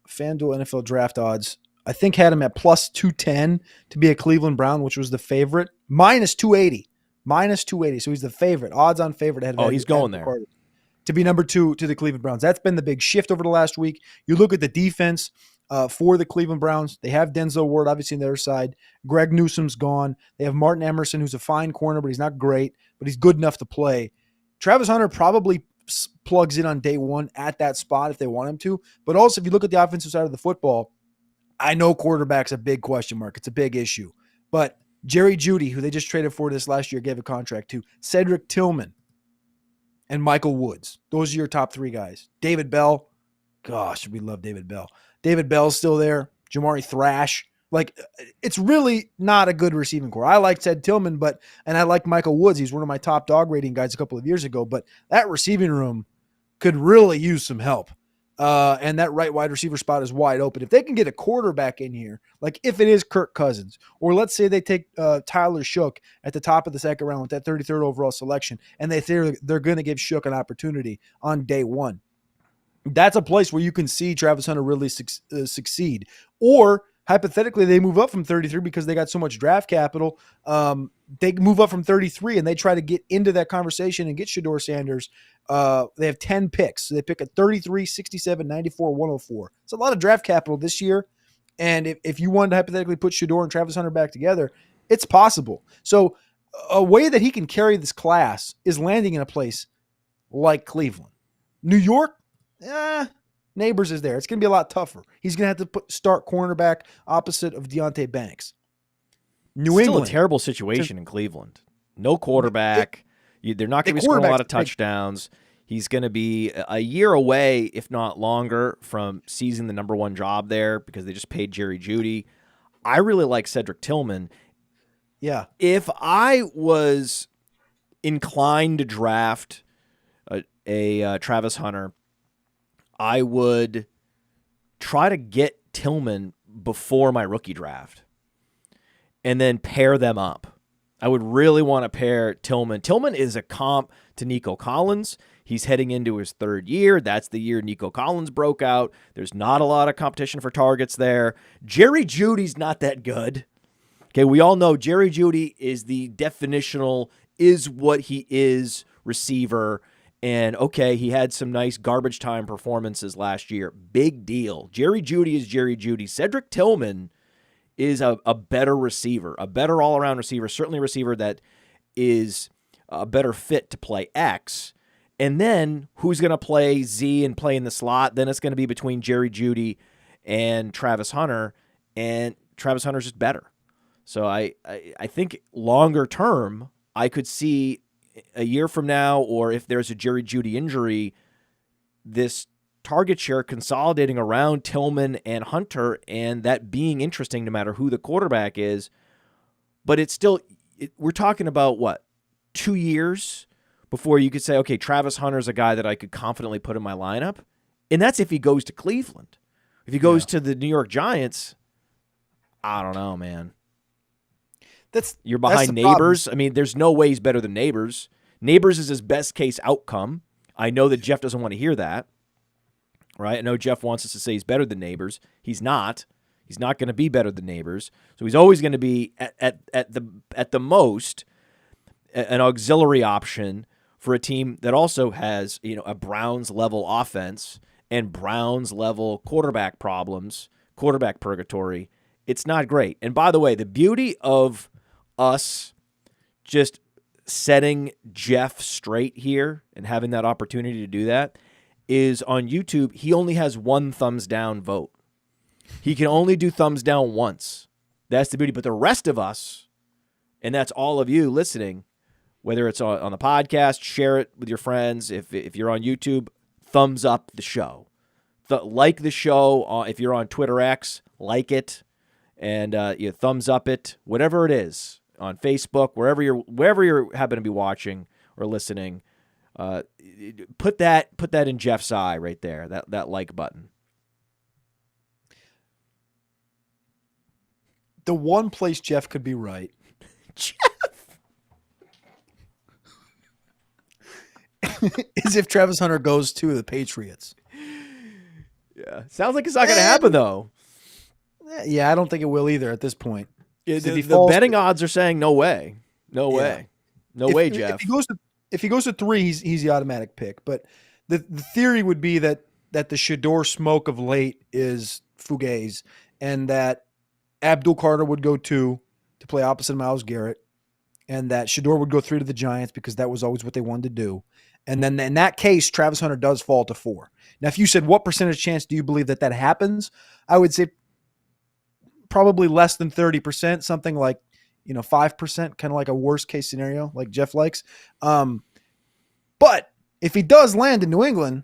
NFL draft odds, I think, had him at plus 210 to be a Cleveland Brown, which was the favorite, minus 280. So he's the favorite, odds on favorite. He's going there to be number 2 to the Cleveland Browns. That's been the big shift over the last week. You look at the defense for the Cleveland Browns. They have Denzel Ward, obviously, on the other side. Greg Newsom's gone. They have Martin Emerson, who's a fine corner, but he's not great, but he's good enough to play. Travis Hunter probably plugs in on day one at that spot if they want him to. But also, if you look at the offensive side of the football, I know quarterback's a big question mark. It's a big issue. But Jerry Jeudy, who they just traded for this last year, gave a contract to. Cedric Tillman and Michael Woods. Those are your top 3 guys. David Bell. Gosh, we love David Bell. David Bell's still there. Jamari Thrash. Like, it's really not a good receiving core. I like Ced Tillman, and I like Michael Woods. He's one of my top dog rating guys a couple of years ago. But that receiving room could really use some help. And that right wide receiver spot is wide open. If they can get a quarterback in here, like if it is Kirk Cousins, or let's say they take Tyler Shook at the top of the second round with that 33rd overall selection, and they're going to give Shook an opportunity on day one, that's a place where you can see Travis Hunter really succeed. Or hypothetically, they move up from 33 because they got so much draft capital. They move up from 33 and they try to get into that conversation and get Shedeur Sanders. They have 10 picks. So they pick a 33, 67, 94, 104. It's a lot of draft capital this year. And if you wanted to hypothetically put Shedeur and Travis Hunter back together, it's possible. So a way that he can carry this class is landing in a place like Cleveland. New York, Neighbors is there. It's going to be a lot tougher. He's going to have to start cornerback opposite of Deonte Banks. New England. Still a terrible situation in Cleveland. No quarterback. They're not going to be scoring a lot of touchdowns. He's going to be a year away, if not longer, from seizing the number one job there because they just paid Jerry Jeudy. I really like Cedric Tillman. Yeah. If I was inclined to draft a Travis Hunter, I would try to get Tillman before my rookie draft and then pair them up. I would really want to pair Tillman. Tillman is a comp to Nico Collins. He's heading into his third year. That's the year Nico Collins broke out. There's not a lot of competition for targets there. Jerry Jeudy's not that good. Okay, we all know Jerry Jeudy is the definitional is what he is receiver. And, okay, he had some nice garbage time performances last year. Big deal. Jerry Jeudy is Jerry Jeudy. Cedric Tillman is a better receiver, a better all-around receiver, certainly a receiver that is a better fit to play X. And then who's going to play Z and play in the slot? Then it's going to be between Jerry Jeudy and Travis Hunter, and Travis Hunter's just better. So I think longer term, I could see a year from now, or if there's a Jerry Jeudy injury, this target share consolidating around Tillman and Hunter, and that being interesting no matter who the quarterback is. But it's still, we're talking about what, 2 years before you could say, okay, Travis Hunter's a guy that I could confidently put in my lineup. And that's if he goes to Cleveland. If he goes to the New York Giants, I don't know, man. You're behind Neighbors. Problem. I mean, there's no way he's better than Neighbors. Neighbors is his best case outcome. I know that Jeff doesn't want to hear that, right? I know Jeff wants us to say he's better than Neighbors. He's not. He's not going to be better than Neighbors. So he's always going to be at the most an auxiliary option for a team that also has, a Browns level offense and Browns level quarterback problems, quarterback purgatory. It's not great. And by the way, the beauty of us just setting Jeff straight here and having that opportunity to do that is on YouTube, he only has one thumbs down vote. He can only do thumbs down once. That's the beauty. But the rest of us, and that's all of you listening, whether it's on the podcast, share it with your friends. If you're on YouTube, thumbs up the show. Like the show. If you're on Twitter X, like it. And thumbs up it, whatever it is, on Facebook, wherever you happen to be watching or listening, put that in Jeff's eye right there, that like button. The one place Jeff could be right, Jeff, is if Travis Hunter goes to the Patriots. Yeah, sounds like it's not going to happen though. Yeah, I don't think it will either at this point. The betting odds are saying no way. No way, Jeff. If he goes to 3, he's the automatic pick. But the theory would be that the Shedeur smoke of late is fugazi, and that Abdul Carter would go 2 to play opposite Myles Garrett, and that Shedeur would go 3 to the Giants because that was always what they wanted to do. And then in that case, Travis Hunter does fall to 4. Now, if you said what percentage chance do you believe that happens, I would say probably less than 30%, something like 5%, kind of like a worst case scenario, like Jeff likes. But if he does land in New England,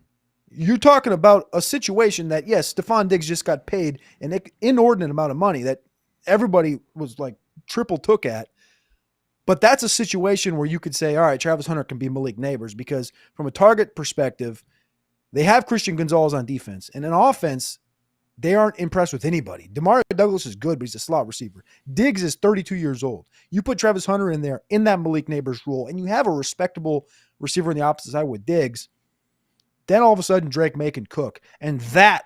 you're talking about a situation that, yes, Stephon Diggs just got paid an inordinate amount of money that everybody was like triple took at. But that's a situation where you could say, all right, Travis Hunter can be Malik Neighbors, because from a target perspective, They have Christian Gonzalez on defense. And in offense, they aren't impressed with anybody. Demario Douglas is good, but he's a slot receiver. Diggs is 32 years old. You put Travis Hunter in there in that Malik Neighbors role, and you have a respectable receiver on the opposite side with Diggs. Then all of a sudden, Drake May can cook. And that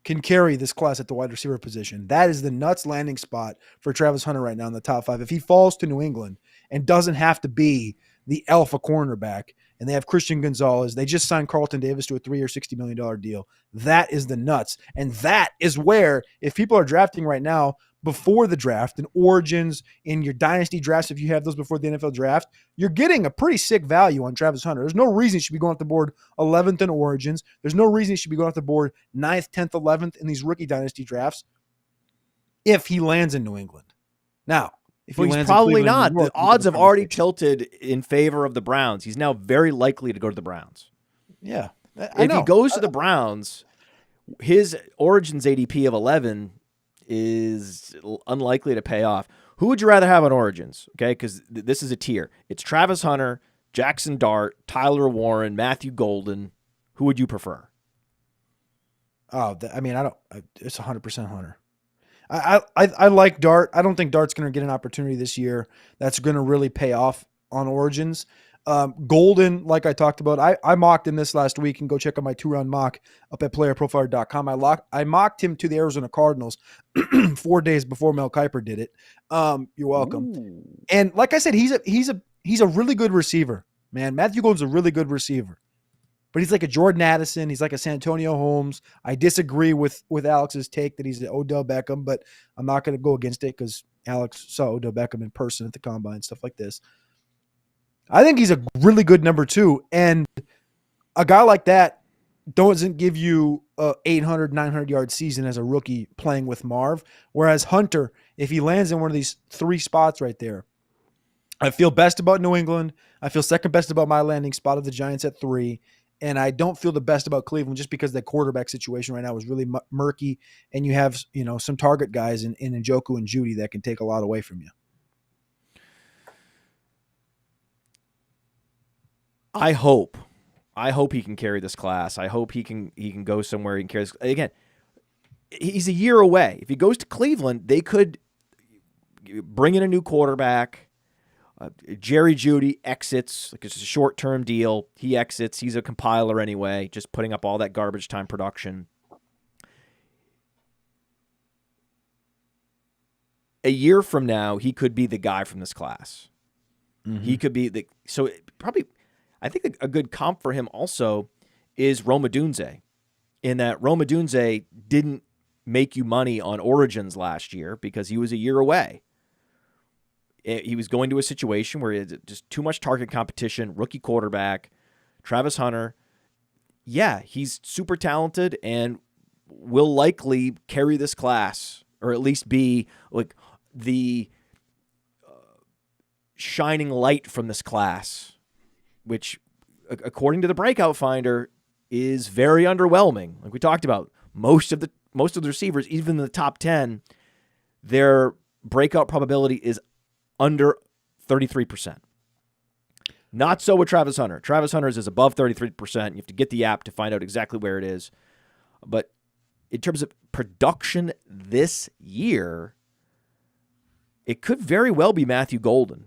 can carry this class at the wide receiver position. That is the nuts landing spot for Travis Hunter right now in the top 5. If he falls to New England and doesn't have to be the alpha cornerback, and they have Christian Gonzalez, they just signed Carlton Davis to a 3-year, $60 million deal. That is the nuts. And that is where, if people are drafting right now before the draft, in Origins, in your Dynasty drafts, if you have those before the NFL draft, you're getting a pretty sick value on Travis Hunter. There's no reason he should be going off the board 11th in Origins. There's no reason he should be going off the board 9th, 10th, 11th in these rookie Dynasty drafts if he lands in New England. Now, if he he's lands probably in not. New York, The odds have already conversation. tilted in favor of the Browns. He's now very likely to go to the Browns. Yeah. If he goes to the Browns, his Origins ADP of 11 is unlikely to pay off. Who would you rather have on Origins? Okay, because this is a tier. It's Travis Hunter, Jackson Dart, Tyler Warren, Matthew Golden. Who would you prefer? It's 100% Hunter. I like Dart. I don't think Dart's going to get an opportunity this year that's going to really pay off on Origins. Golden, like I talked about, I mocked him this last week, and go check out my 2-round mock up at playerprofiler.com. I mocked him to the Arizona Cardinals 4 days before Mel Kiper did it. You're welcome. Ooh. And like I said, he's a really good receiver, man. Matthew Golden's a really good receiver. But he's like a Jordan Addison. He's like a Santonio Holmes. I disagree with Alex's take that he's an Odell Beckham, but I'm not going to go against it because Alex saw Odell Beckham in person at the combine, stuff like this. I think he's a really good number 2. And a guy like that doesn't give you a 800, 900-yard season as a rookie playing with Marv. Whereas Hunter, if he lands in one of these 3 spots right there, I feel best about New England. I feel second best about my landing spot of the Giants at 3. And I don't feel the best about Cleveland just because the quarterback situation right now is really murky. And you have, some target guys in Njoku and Judy that can take a lot away from you. I hope he can carry this class. I hope he can go somewhere he can carry this. Again, he's a year away. If he goes to Cleveland, they could bring in a new quarterback. Jerry Jeudy exits. Like, it's a short-term deal. He exits. He's a compiler anyway, just putting up all that garbage time production. A year from now, he could be the guy from this class. Mm-hmm. He could be I think a good comp for him also is Rome Odunze, in that Rome Odunze didn't make you money on Origins last year because he was a year away. He was going to a situation where he had just too much target competition, rookie quarterback, Travis Hunter. Yeah, he's super talented and will likely carry this class, or at least be like the shining light from this class, which, according to the Breakout Finder, is very underwhelming. Like we talked about, most of the receivers, even in the top 10, their breakout probability is under 33%. Not so with Travis Hunter. Travis Hunter's is above 33%. You have to get the app to find out exactly where it is. But in terms of production this year, it could very well be Matthew Golden.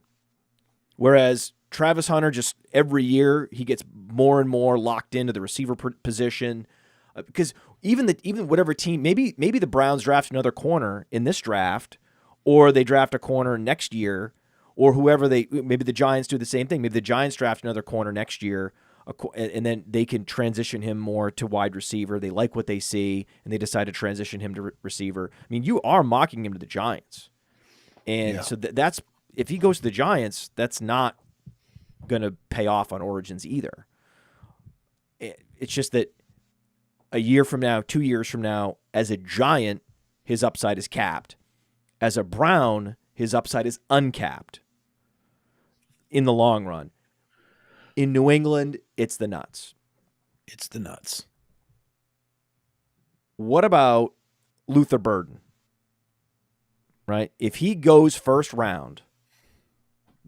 Whereas Travis Hunter, just every year, he gets more and more locked into the receiver position. Because even whatever team, maybe the Browns draft another corner in this draft, or they draft a corner next year, or maybe the Giants do the same thing. Maybe the Giants draft another corner next year, and then they can transition him more to wide receiver. They like what they see, and they decide to transition him to receiver. I mean, you are mocking him to the Giants. And so that's, if he goes to the Giants, that's not going to pay off on Origins either. It's just that a year from now, 2 years from now, as a Giant, his upside is capped. As a Brown, his upside is uncapped in the long run. In New England, it's the nuts. It's the nuts. What about Luther Burden? Right? If he goes first round,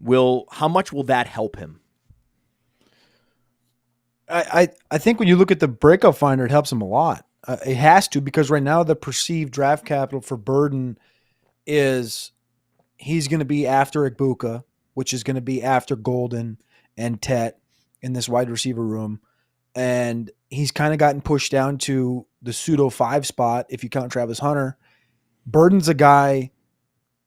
how much will that help him? I think when you look at the breakout finder, it helps him a lot. It has to, because right now the perceived draft capital for Burden is he's going to be after Igbokwe, which is going to be after Golden and Tet in this wide receiver room. And he's kind of gotten pushed down to the pseudo 5 spot if you count Travis Hunter. Burden's a guy,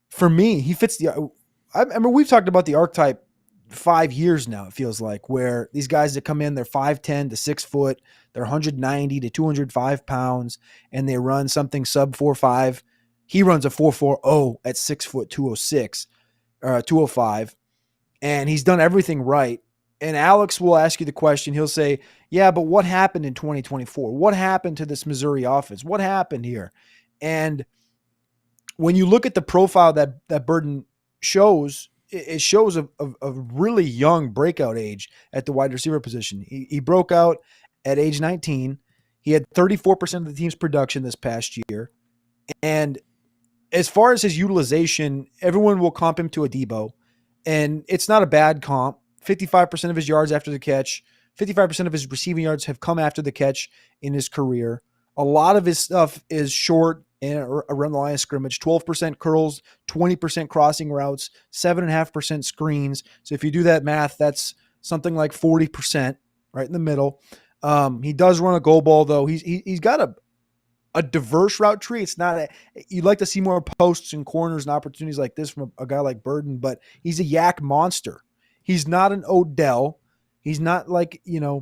for me, he fits the. I remember we've talked about the archetype 5 years now, it feels like, where these guys that come in, they're 5'10" to 6 foot, they're 190 to 205 pounds, and they run something sub 4.5. He runs a 4.40 at 6 foot 206, 205, and he's done everything right. And Alex will ask you the question. He'll say, yeah, but what happened in 2024? What happened to this Missouri offense? What happened here? And when you look at the profile that Burden shows, it shows a really young breakout age at the wide receiver position. He broke out at age 19. He had 34% of the team's production this past year. And as far as his utilization, everyone will comp him to a Debo. And it's not a bad comp. 55% of his yards after the catch, 55% of his receiving yards have come after the catch in his career. A lot of his stuff is short and around the line of scrimmage, 12% curls, 20% crossing routes, 7.5% screens. So if you do that math, that's something like 40% right in the middle. He does run a goal ball, though. He's got a diverse route tree. It's not you'd like to see more posts and corners and opportunities like this from a guy like Burden, but he's a yak monster. He's not an Odell. He's not like, a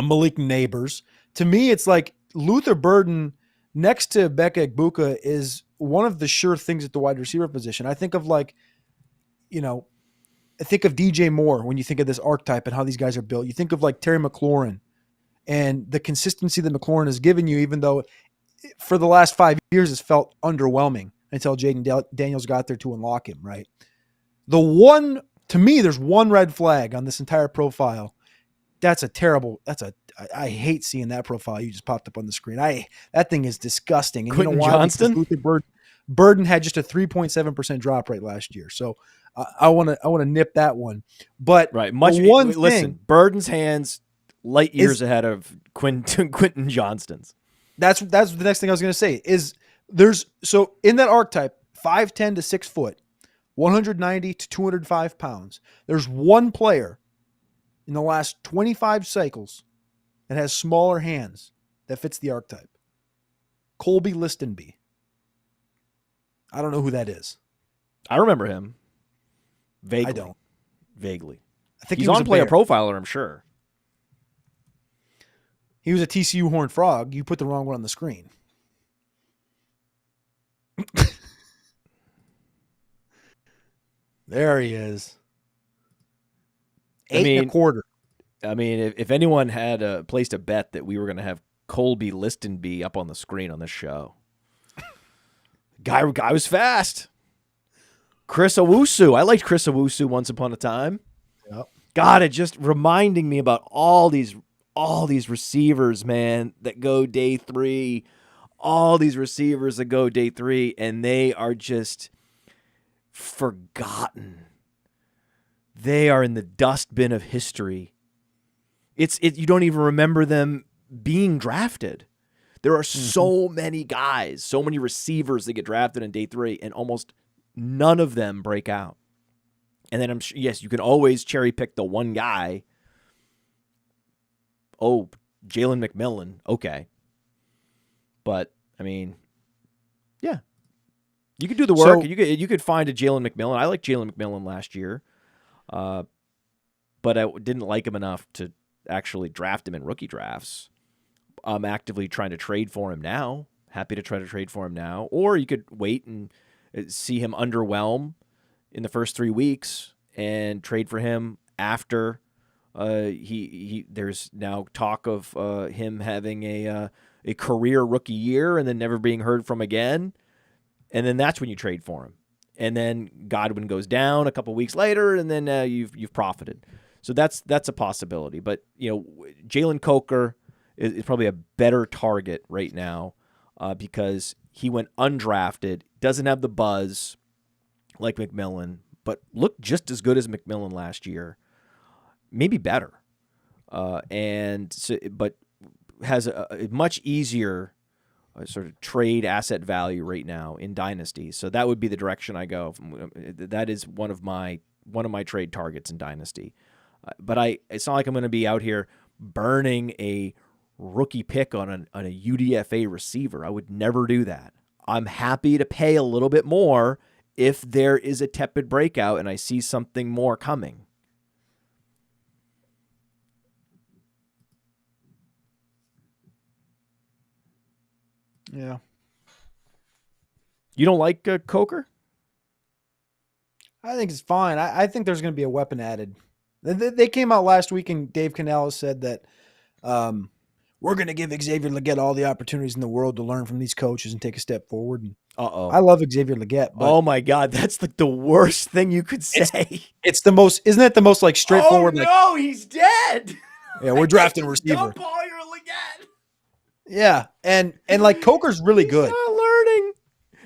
Malik Neighbors. To me, it's like Luther Burden next to Becca Igbokwe is one of the sure things at the wide receiver position. I think of DJ Moore when you think of this archetype and how these guys are built. You think of like Terry McLaurin and the consistency that McLaurin has given you, even though for the last 5 years it's felt underwhelming until Jaden Daniels got there to unlock him, right? To me, there's one red flag on this entire profile. I hate seeing that profile you just popped up on the screen. That thing is disgusting. And Quentin you know why? Johnston? Burden had just a 3.7% drop rate last year. So I want to nip that one. But right, Burden's hands light years ahead of Quentin Johnston's. That's the next thing I was going to say so in that archetype, 5'10" to 6 foot, 190 to 205 pounds. There's one player in the last 25 cycles that has smaller hands that fits the archetype. Colby Listenby. I don't know who that is. I remember him. Vaguely. I don't. Vaguely. I think he's on PlayerProfiler, I'm sure. He was a TCU Horned Frog. You put the wrong one on the screen. There he is. 8.25. I mean, if anyone had placed a bet that we were going to have Colby Listenby up on the screen on this show, guy was fast. Chris Owusu. I liked Chris Owusu once upon a time. Yep. God, it just reminding me about all these receivers, man, that go day 3. All these receivers that go day 3, and they are just forgotten. They are in the dustbin of history. You don't even remember them being drafted. There are so many guys, so many receivers that get drafted in day 3, and almost none of them break out. And then yes, you can always cherry pick the one guy. Oh, Jalen McMillan. Okay. But I mean, yeah, you could do the work. So, you could find a Jalen McMillan. I liked Jalen McMillan last year, but I didn't like him enough to actually draft him in rookie drafts. I'm actively trying to trade for him now. Happy to try to trade for him now. Or you could wait and see him underwhelm in the first 3 weeks and trade for him after there's now talk of him having a career rookie year and then never being heard from again. And then that's when you trade for him. And then Godwin goes down a couple weeks later, and then you've profited. So that's a possibility. But Jalen Coker is probably a better target right now because he went undrafted, doesn't have the buzz like McMillan, but looked just as good as McMillan last year, maybe better. and so, but has a much easier sort of trade asset value right now in Dynasty. So that would be the direction I go. That is one of my trade targets in Dynasty. But it's not like I'm going to be out here burning a rookie pick on a UDFA receiver. I would never do that. I'm happy to pay a little bit more if there is a tepid breakout and I see something more coming. Yeah. You don't like Coker? I think it's fine. I think there's going to be a weapon added. They came out last week and Dave Canales said that we're going to give Xavier Legette all the opportunities in the world to learn from these coaches and take a step forward. And I love Xavier Legette. But oh my God, that's like the worst thing you could say. It's the most, isn't that the most like straightforward? Oh no, he's dead. Yeah, we're drafting a receiver. Dump all your Legette. Yeah, and like Coker's really good. He's not learning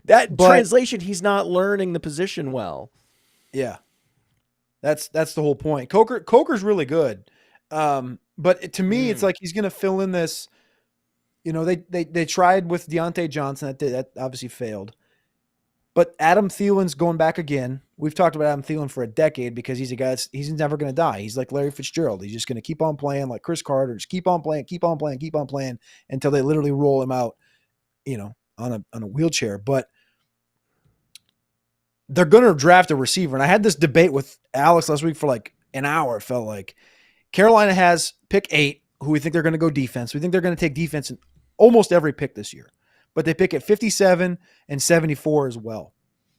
that translation. He's not learning the position well. Yeah, that's the whole point. Coker's really good, but to me, it's like he's going to fill in this. You know, they tried with Deontay Johnson. That obviously failed. But Adam Thielen's going back again. We've talked about Adam Thielen for a decade because he's a guy he's never going to die. He's like Larry Fitzgerald. He's just going to keep on playing like Chris Carter. Just keep on playing until they literally roll him out, you know, on a wheelchair. But they're going to draft a receiver. And I had this debate with Alex last week for like an hour. It felt like Carolina has pick 8, who we think they're going to go defense. We think they're going to take defense in almost every pick this year. But they pick at 57 and 74 as well.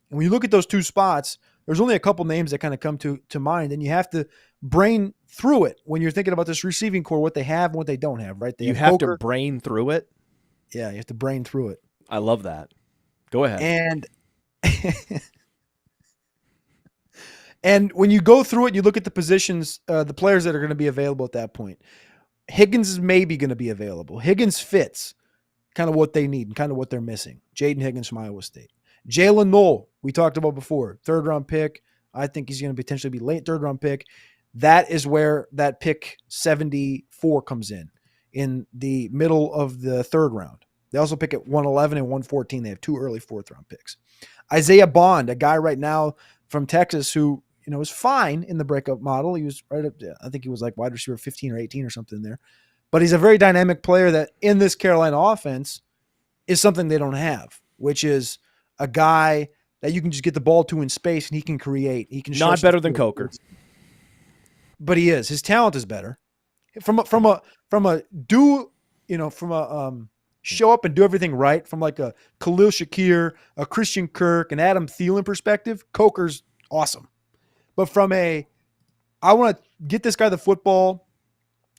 And when you look at those two spots, there's only a couple names that kind of come to mind, and you have to brain through it when you're thinking about this receiving core, what they have and what they don't have, right? You have to brain through it? Yeah, you have to brain through it. I love that. Go ahead. And when you go through it, you look at the positions, the players that are going to be available at that point. Higgins is maybe going to be available. Higgins fits kind of what they need and kind of what they're missing. Jaden Higgins from Iowa State. Jalen Knoll, we talked about before, 3rd-round pick. I think he's going to potentially be late 3rd-round pick. That is where that pick 74 comes in the middle of the 3rd round. They also pick at 111 and 114. They have 2 early 4th-round picks. Isaiah Bond, a guy right now from Texas who, you know, is fine in the breakout model. He was right up there. I think he was like wide receiver 15 or 18 or something there. But he's a very dynamic player that in this Carolina offense is something they don't have, which is a guy that you can just get the ball to in space and he can create. He can not better than Coker, but he is. His talent is better. From a show up and do everything right. From like a Khalil Shakir, a Christian Kirk, an Adam Thielen perspective, Coker's awesome. But from I want to get this guy the football.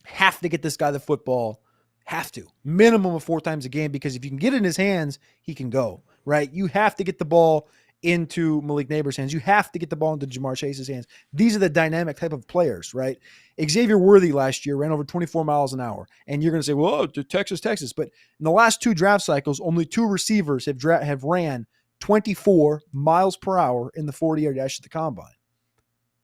Have to get this guy the football. Have to. Minimum of 4 times a game, because if you can get it in his hands, he can go, right? You have to get the ball into Malik Neighbors' hands. You have to get the ball into Jamar Chase's hands. These are the dynamic type of players, right? Xavier Worthy last year ran over 24 miles an hour. And you're going to say, well, Texas. But in the last 2 draft cycles, only 2 receivers have ran 24 miles per hour in the 40-yard dash at the combine.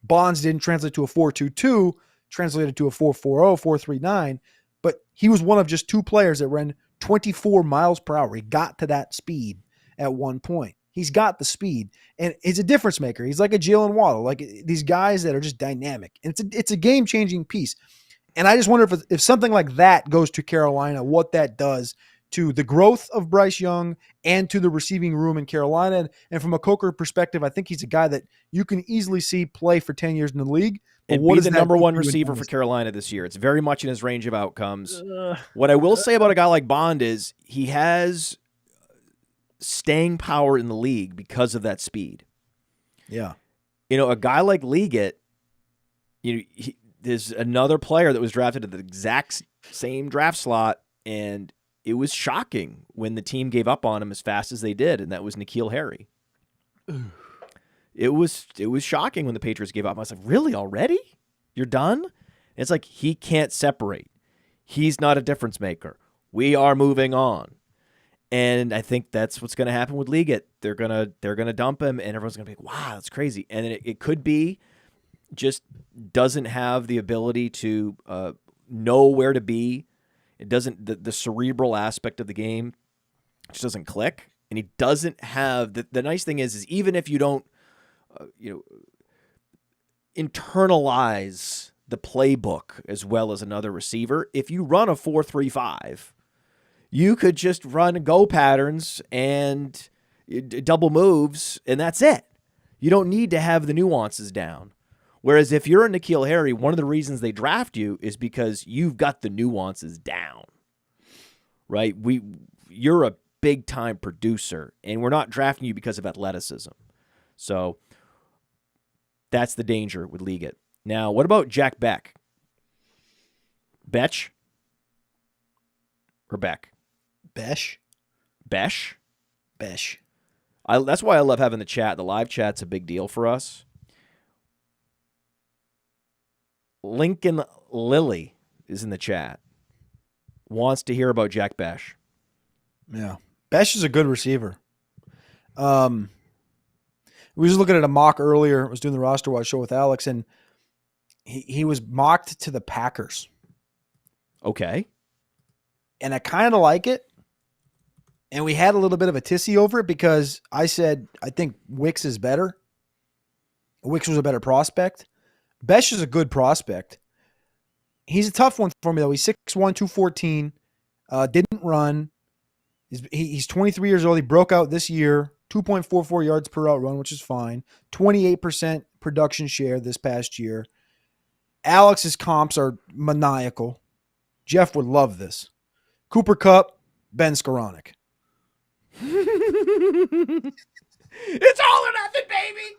Bonds didn't translate to a 4.22, translated to a 4.40, 4.39, but he was one of just 2 players that ran 24 miles per hour. He got to that speed at one point. He's got the speed, and he's a difference maker. He's like a Jalen Waddle, like these guys that are just dynamic. And it's a game-changing piece. And I just wonder if something like that goes to Carolina, what that does to the growth of Bryce Young and to the receiving room in Carolina. And from a Coker perspective, I think he's a guy that you can easily see play for 10 years in the league. And be the number 1 receiver for Carolina this year. It's very much in his range of outcomes. What I will say about a guy like Bond is he has staying power in the league because of that speed. Yeah. You know, a guy like Legette, there's another player that was drafted at the exact same draft slot, and it was shocking when the team gave up on him as fast as they did, and that was N'Keal Harry. It was shocking when the Patriots gave up. I was like, really, already? You're done? And it's like, he can't separate. He's not a difference maker. We are moving on. And I think that's what's going to happen with Legette. They're gonna dump him, and everyone's going to be like, wow, that's crazy. And it could be just doesn't have the ability to know where to be. It doesn't, the cerebral aspect of the game just doesn't click. And he doesn't have, the nice thing is even if you don't, internalize the playbook as well as another receiver, if you run a 4-3-5, you could just run go patterns and double moves, and that's it. You don't need to have the nuances down. Whereas if you're a N'Keal Harry, one of the reasons they draft you is because you've got the nuances down, right? You're a big-time producer, and we're not drafting you because of athleticism. So that's the danger with Liget. Now, what about Jack Beck? Betch? Or Beck? Besh? Besh? Besh. That's why I love having the chat. The live chat's a big deal for us. Lincoln Lilly is in the chat. Wants to hear about Jack Besh. Yeah. Besh is a good receiver. We were just looking at a mock earlier. I was doing the roster watch show with Alex, and he was mocked to the Packers. Okay. And I kind of like it. And we had a little bit of a tissy over it because I said, I think Wicks is better. Wicks was a better prospect. Besh is a good prospect. He's a tough one for me, though. He's 6'1", 214, didn't run. He's 23 years old. He broke out this year, 2.44 yards per out run, which is fine. 28% production share this past year. Alex's comps are maniacal. Jeff would love this. Cooper Kupp, Ben Skoranek. It's all or nothing, baby.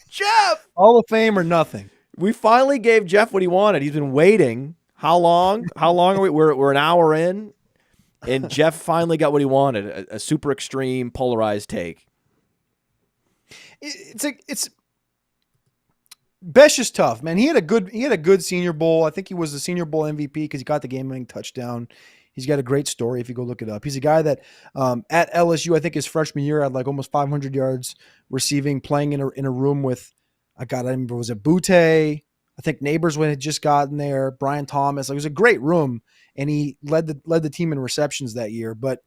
Jeff! Hall of Fame or nothing. We finally gave Jeff what he wanted. He's been waiting. How long? How long are we? We're an hour in, and Jeff finally got what he wanted, a super extreme polarized take. It's Besh is tough, man. He had a good Senior Bowl. I think he was the Senior Bowl MVP because he got the game-winning touchdown. He's got a great story if you go look it up. He's a guy that at LSU, I think his freshman year had like almost 500 yards receiving, playing in a room with, I remember, was it Butte? I think Neighbors had just gotten there, Brian Thomas. It was a great room, and he led the team in receptions that year. But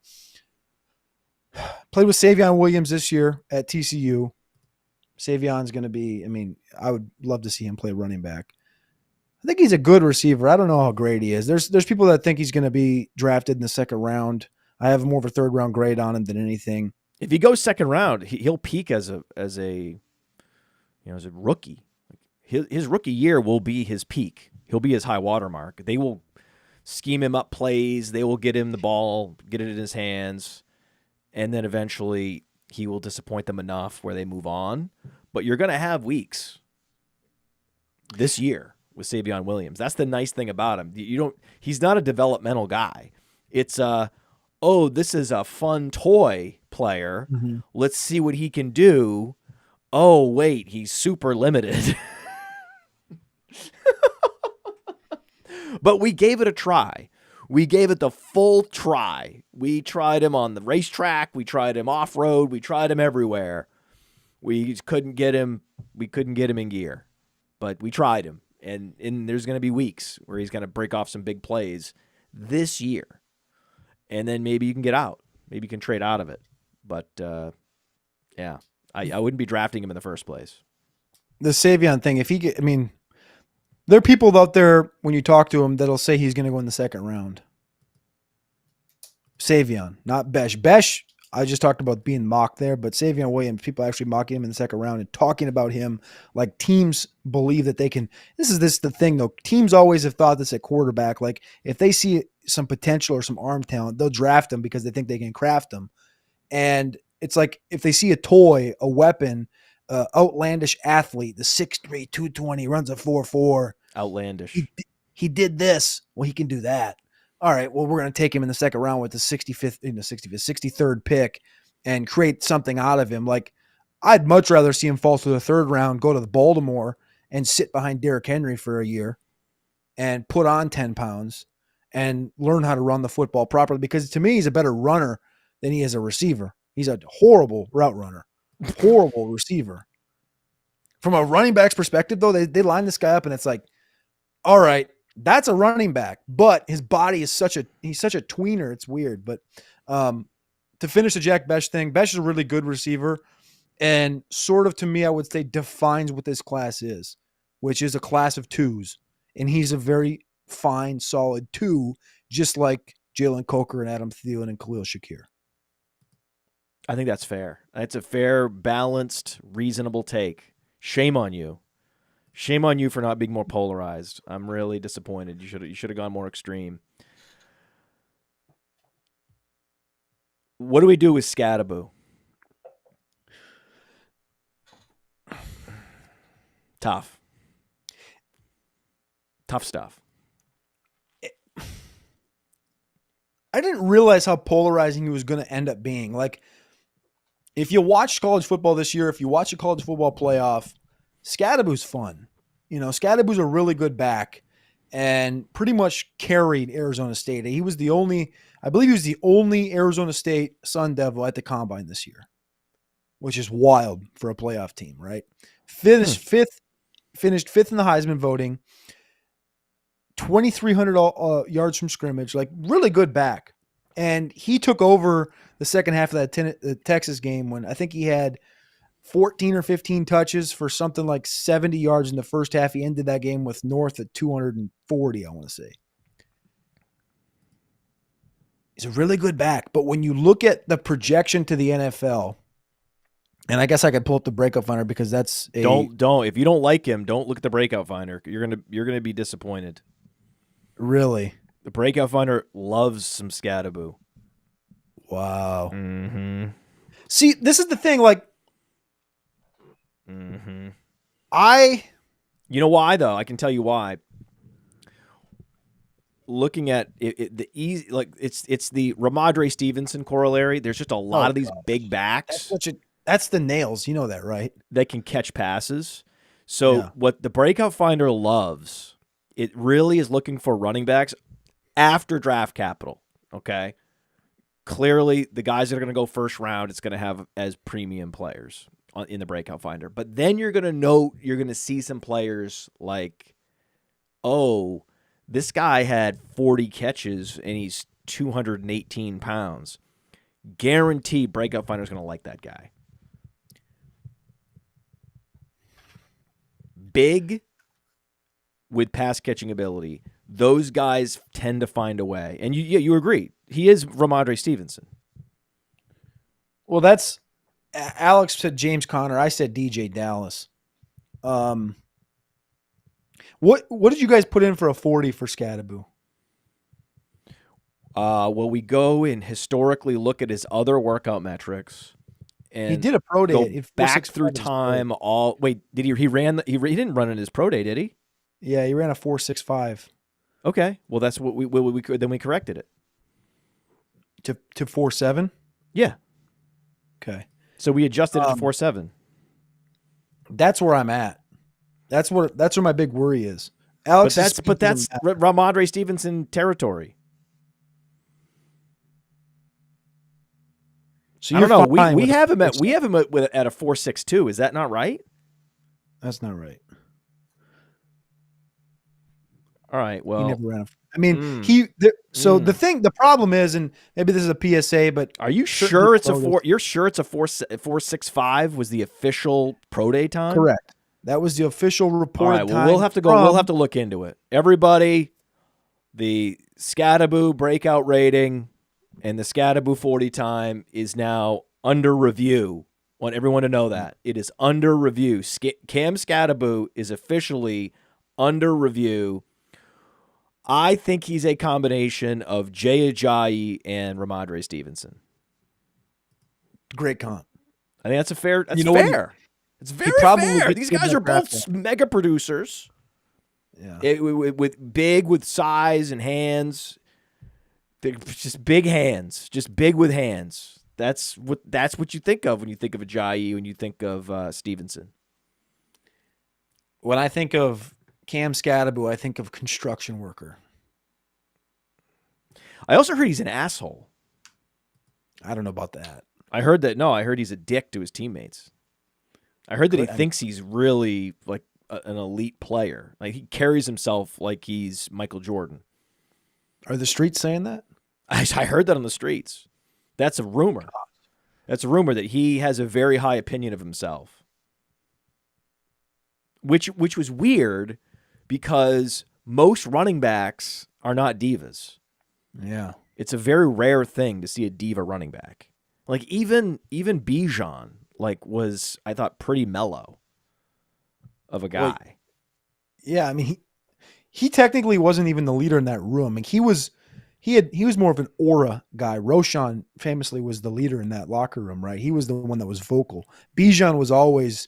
played with Savion Williams this year at TCU. Savion's going to be, I would love to see him play running back. I think he's a good receiver. I don't know how great he is. There's people that think he's going to be drafted in the second round. I have more of a third round grade on him than anything. If he goes second round, he'll peak as a rookie. His rookie year will be his peak. He'll be his high water mark. They will scheme him up plays. They will get him the ball, get it in his hands, and then eventually he will disappoint them enough where they move on. But you're going to have weeks this year with Savion Williams. That's the nice thing about him. He's not a developmental guy. It's this is a fun toy player. Mm-hmm. Let's see what he can do. Oh, wait, he's super limited. But we gave it a try. We gave it the full try. We tried him on the racetrack. We tried him off-road. We tried him everywhere. We couldn't get him. We couldn't get him in gear, but we tried him. And there's going to be weeks where he's going to break off some big plays this year. And then maybe you can get out. Maybe you can trade out of it. But, yeah, I wouldn't be drafting him in the first place. The Savion thing, there are people out there, when you talk to him, that'll say he's going to go in the second round. Savion, not Besh. Besh, I just talked about being mocked there, but Savion Williams, people actually mocking him in the second round and talking about him like teams believe that they can. This is the thing, though. Teams always have thought this at quarterback. Like, if they see some potential or some arm talent, they'll draft him because they think they can craft him. And it's like if they see a toy, a weapon, outlandish athlete, the 6'3", 220, runs a 4.4. Outlandish. He did this. Well, he can do that. All right, well, we're going to take him in the second round with the 63rd pick and create something out of him. Like, I'd much rather see him fall to the third round, go to the Baltimore, and sit behind Derrick Henry for a year and put on 10 pounds and learn how to run the football properly. Because to me, he's a better runner than he is a receiver. He's a horrible route runner, horrible receiver. From a running back's perspective, though, they line this guy up, and it's like, All right, that's a running back, but his body is he's such a tweener. It's weird, but to finish the Jack Bech thing, Bech is a really good receiver, and sort of to me, I would say defines what this class is, which is a class of twos, and he's a very fine, solid two, just like Jalen Coker and Adam Thielen and Khalil Shakir. I think that's fair. It's a fair, balanced, reasonable take. Shame on you. Shame on you for not being more polarized. I'm really disappointed. You should have gone more extreme. What do we do with Skattebo? Tough stuff. I didn't realize how polarizing he was going to end up being. Like, if you watched college football this year, if you watch a college football playoff, Skattebo's fun. You know, Skattebo's a really good back and pretty much carried Arizona State. He was the only, I believe he was the only Arizona State Sun Devil at the Combine this year, which is wild for a playoff team, right? Finished fifth in the Heisman voting, 2,300 yards from scrimmage, like really good back. And he took over the second half of that Texas game when I think he had 14 or 15 touches for something like 70 yards in the first half. He ended that game with north of 240, I want to say. He's a really good back. But when you look at the projection to the NFL, and I guess I could pull up the Breakout Finder because that's a... Don't. If you don't like him, don't look at the Breakout Finder. You're gonna be disappointed. Really? The Breakout Finder loves some Skattebo. Wow. Mm-hmm. See, this is the thing, like, mm-hmm. You know why, though? I can tell you why. Looking at the easy, like it's the Ramondre Stevenson corollary. There's just a lot of these big backs. That's the nails. You know that, right? That can catch passes. So what the Breakout Finder loves, it really is looking for running backs after draft capital. Okay. Clearly, the guys that are going to go first round, it's going to have as premium players in the Breakout Finder. But then you're going to see some players like, oh, this guy had 40 catches and he's 218 pounds. Guaranteed Breakout Finder is going to like that guy. Big with pass catching ability. Those guys tend to find a way. And you agree. He is Ramondre Stevenson. Well, that's Alex said James Conner. I said DJ Dallas. What did you guys put in for a 40 for Skattebo? Well, we go and historically look at his other workout metrics. And he did a pro day. Go back through time. Did he didn't run in his pro day, did he? Yeah, he ran a 4.65. Okay. Well, that's what we corrected it. To 4.7? Yeah. Okay. So we adjusted it to 4.7. That's where I'm at. That's where my big worry is. Alex, but that's Ramondre Stevenson territory. So I don't know. We have him at a 4.62. Is that not right? That's not right. All right. Well, he never ran. The problem is, and maybe this is a PSA, but are you sure it's a 4? You're sure it's a 4.65 was the official pro day time? Correct. That was the official report. All right. Well, we'll have to go. We'll have to look into it. Everybody, the Skattebo breakout rating and the Skattebo 40 time is now under review. I want everyone to know that it is under review. Cam Skattebo is officially under review. I think he's a combination of Jay Ajayi and Ramondre Stevenson. Great comp. I think that's fair. It's very fair. These guys are both mega producers. Yeah. With size and hands. They're just big hands. Just big with hands. That's what you think of when you think of Ajayi, when you think of Stevenson. When I think of Cam Skattebo, I think of construction worker. I also heard he's an asshole. I don't know about that. I heard he's a dick to his teammates. I heard that he thinks he's really like an elite player. Like he carries himself like he's Michael Jordan. Are the streets saying that? I heard that on the streets. That's a rumor. That's a rumor that he has a very high opinion of himself. Which was weird because most running backs are not divas. Yeah. It's a very rare thing to see a diva running back. Like even Bijan was, I thought, pretty mellow of a guy. Well, yeah, I mean he technically wasn't even the leader in that room. I mean, he was more of an aura guy. Roshan famously was the leader in that locker room, right? He was the one that was vocal. Bijan was always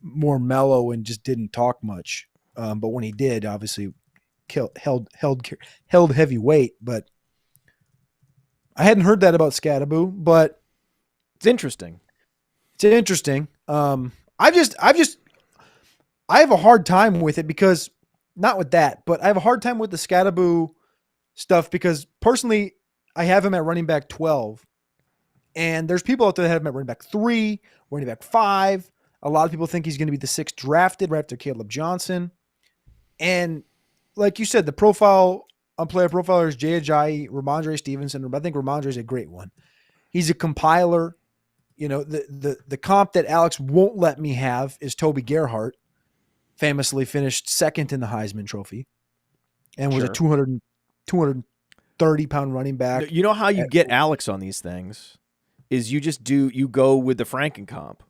more mellow and just didn't talk much. But when he did, obviously held heavy weight. But I hadn't heard that about Skattebo, but it's interesting. It's interesting. I have a hard time with it because not with that, but I have a hard time with the Skattebo stuff because personally I have him at running back 12 and there's people out there that have him at running back 3, running back 5. A lot of people think he's going to be the 6th drafted right after Caleb Johnson. And like you said, the profile on Player Profiler is Jay Ajayi, Ramondre Stevenson. I think Ramondre is a great one. He's a compiler. You know, the comp that Alex won't let me have is Toby Gerhart, famously finished 2nd in the Heisman Trophy and was a 230-pound running back. You know how you get Alex on these things is you go with the Franken comp.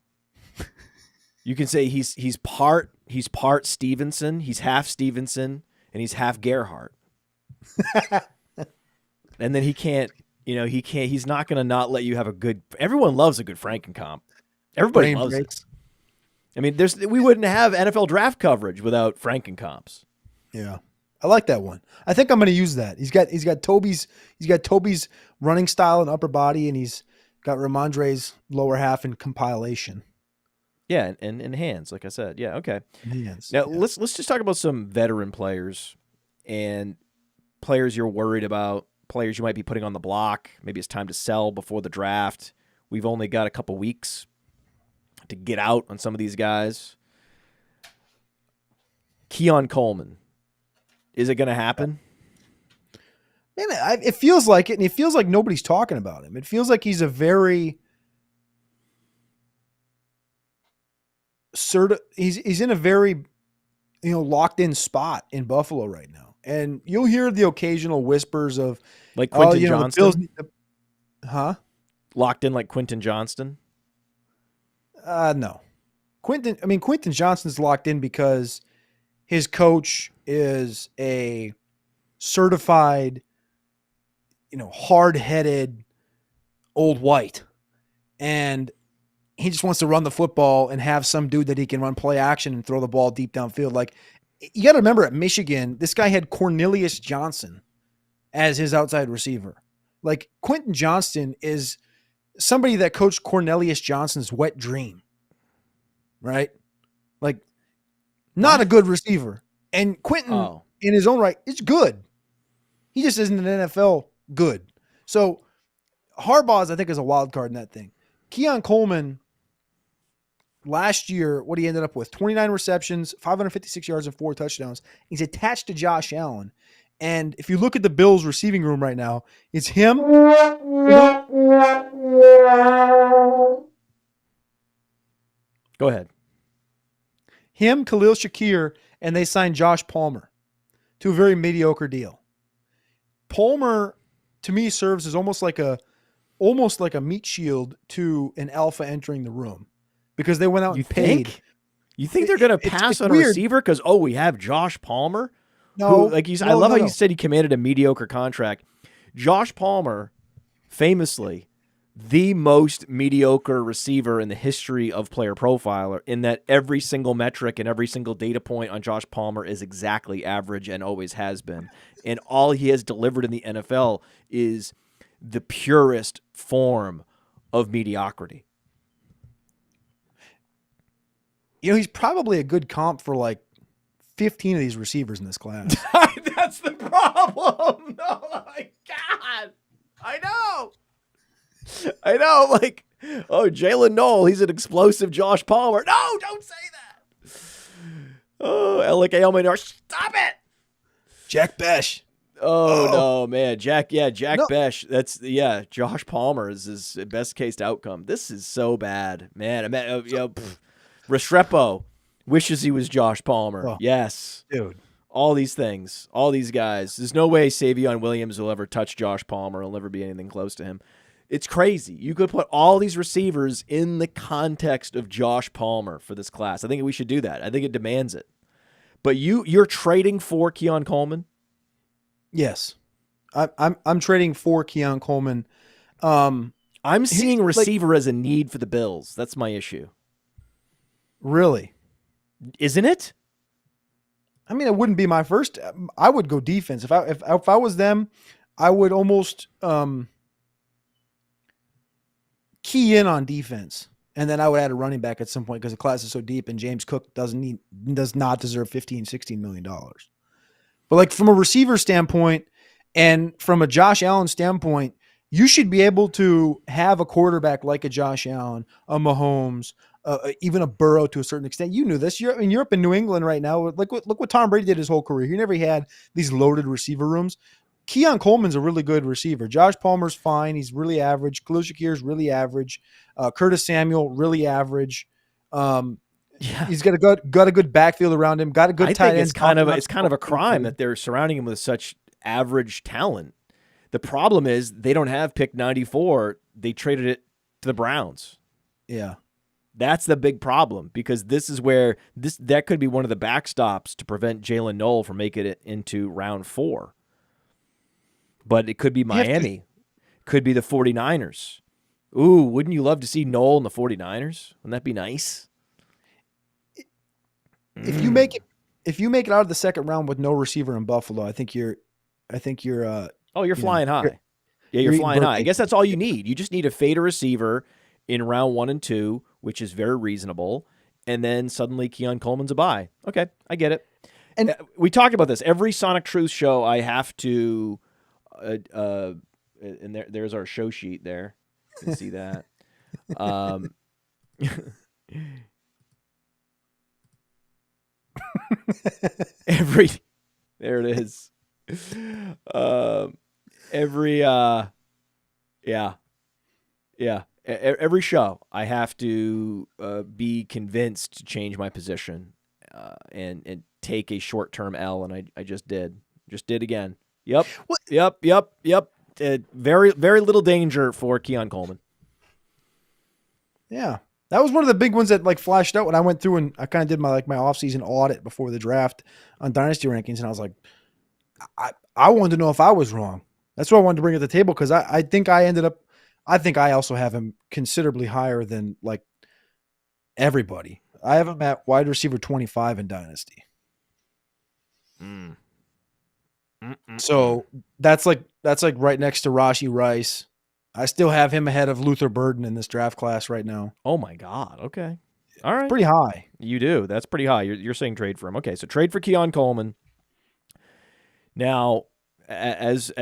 You can say he's part Stevenson, he's half Stevenson, and he's half Gerhart. And then he's not going to not let you have a good. Everyone loves a good Franken comp. Everybody loves it. I mean, we wouldn't have NFL draft coverage without Franken comps. Yeah, I like that one. I think I'm going to use that. He's got Toby's running style and upper body, and he's got Ramondre's lower half in compilation. Yeah, and in hands, like I said. Yeah, okay. Hands. Now let's just talk about some veteran players and players you're worried about, players you might be putting on the block. Maybe it's time to sell before the draft. We've only got a couple weeks to get out on some of these guys. Keon Coleman. Is it going to happen? Man, it feels like it, and it feels like nobody's talking about him. It feels like he's a very he's in a very locked in spot in Buffalo right now. And you'll hear the occasional whispers of like Quentin Johnston. Locked in like Quentin Johnston? No. Quentin Johnston's locked in because his coach is a certified, hard-headed old white. And he just wants to run the football and have some dude that he can run play action and throw the ball deep downfield. Like, you got to remember at Michigan, this guy had Cornelius Johnson as his outside receiver. Like, Quentin Johnston is somebody that coached Cornelius Johnson's wet dream, right? Like, not a good receiver. And Quentin, in his own right, is good. He just isn't an NFL good. So Harbaugh's, I think, is a wild card in that thing. Keon Coleman, last year, what he ended up with, 29 receptions, 556 yards, and 4 touchdowns. He's attached to Josh Allen. And if you look at the Bills receiving room right now, it's him. Go ahead. Him, Khalil Shakir, and they signed Josh Palmer to a very mediocre deal. Palmer, to me, serves as almost like a meat shield to an alpha entering the room because they went out and paid. You think they're going to pass on a receiver because, we have Josh Palmer? No. I love how you said he commanded a mediocre contract. Josh Palmer, famously, the most mediocre receiver in the history of Player Profiler, in that every single metric and every single data point on Josh Palmer is exactly average and always has been. And all he has delivered in the NFL is the purest form of mediocrity. He's probably a good comp for like 15 of these receivers in this class. That's the problem. Oh my God. I know. Like, Jalen Knoll, he's an explosive Josh Palmer. No, don't say that. Oh, Alec Almanar, stop it! Jack Besh. Oh, no, man. Jack No. Besh. Josh Palmer is his best case outcome. This is so bad, man. Restrepo wishes he was Josh Palmer. Oh, yes. dude. All these things, all these guys. There's no way Savion Williams will ever touch Josh Palmer. He'll never be anything close to him. It's crazy. You could put all these receivers in the context of Josh Palmer for this class. I think we should do that. I think it demands it. But you're trading for Keon Coleman? Yes. I'm trading for Keon Coleman. I'm seeing receiver as a need for the Bills. That's my issue. Really? Isn't it? I mean, it wouldn't be my first. I would go defense. If I was them, I would almost key in on defense, and then I would add a running back at some point because the class is so deep, and James Cook does not deserve $15-16 million. But like from a receiver standpoint, and from a Josh Allen standpoint, you should be able to have a quarterback like a Josh Allen, a Mahomes, even a Burrow to a certain extent. You knew this. You're up in New England right now. Look what Tom Brady did his whole career. He never had these loaded receiver rooms. Keon Coleman's a really good receiver. Josh Palmer's fine. He's really average. Khalil Shakir's really average. Curtis Samuel, really average. He's got a good backfield around him. Got a good tight end. It's kind of a crime that they're surrounding him with such average talent. The problem is they don't have pick 94. They traded it to the Browns. Yeah. That's the big problem because this is where that could be one of the backstops to prevent Jalen Noel from making it into round 4. But it could be Miami. Could be the 49ers. Ooh, wouldn't you love to see Noel in the 49ers? Wouldn't that be nice? If you make it out of the second round with no receiver in Buffalo, I think you're you're flying high. You're flying high. I guess that's all you need. You just need a fader receiver in round 1 and 2, which is very reasonable, and then suddenly Keon Coleman's a buy. Okay, I get it. And we talked about this. Every Sonic Truth show I have to and there's our show sheet there. You can see that. There it is. Every show I have to be convinced to change my position and take a short-term L, and I just did again. Yep. What? Yep. Very, very little danger for Keon Coleman. Yeah. That was one of the big ones that like flashed out when I went through and I kind of did my offseason audit before the draft on Dynasty rankings. And I was like, I wanted to know if I was wrong. That's what I wanted to bring to the table because I think I also have him considerably higher than like everybody. I have him at wide receiver 25 in Dynasty. So that's like right next to Rashee Rice. I still have him ahead of Luther Burden in this draft class right now. Oh my God. Okay. All right. Pretty high. You do. That's pretty high. You're saying trade for him. Okay. So trade for Keon Coleman. Now, as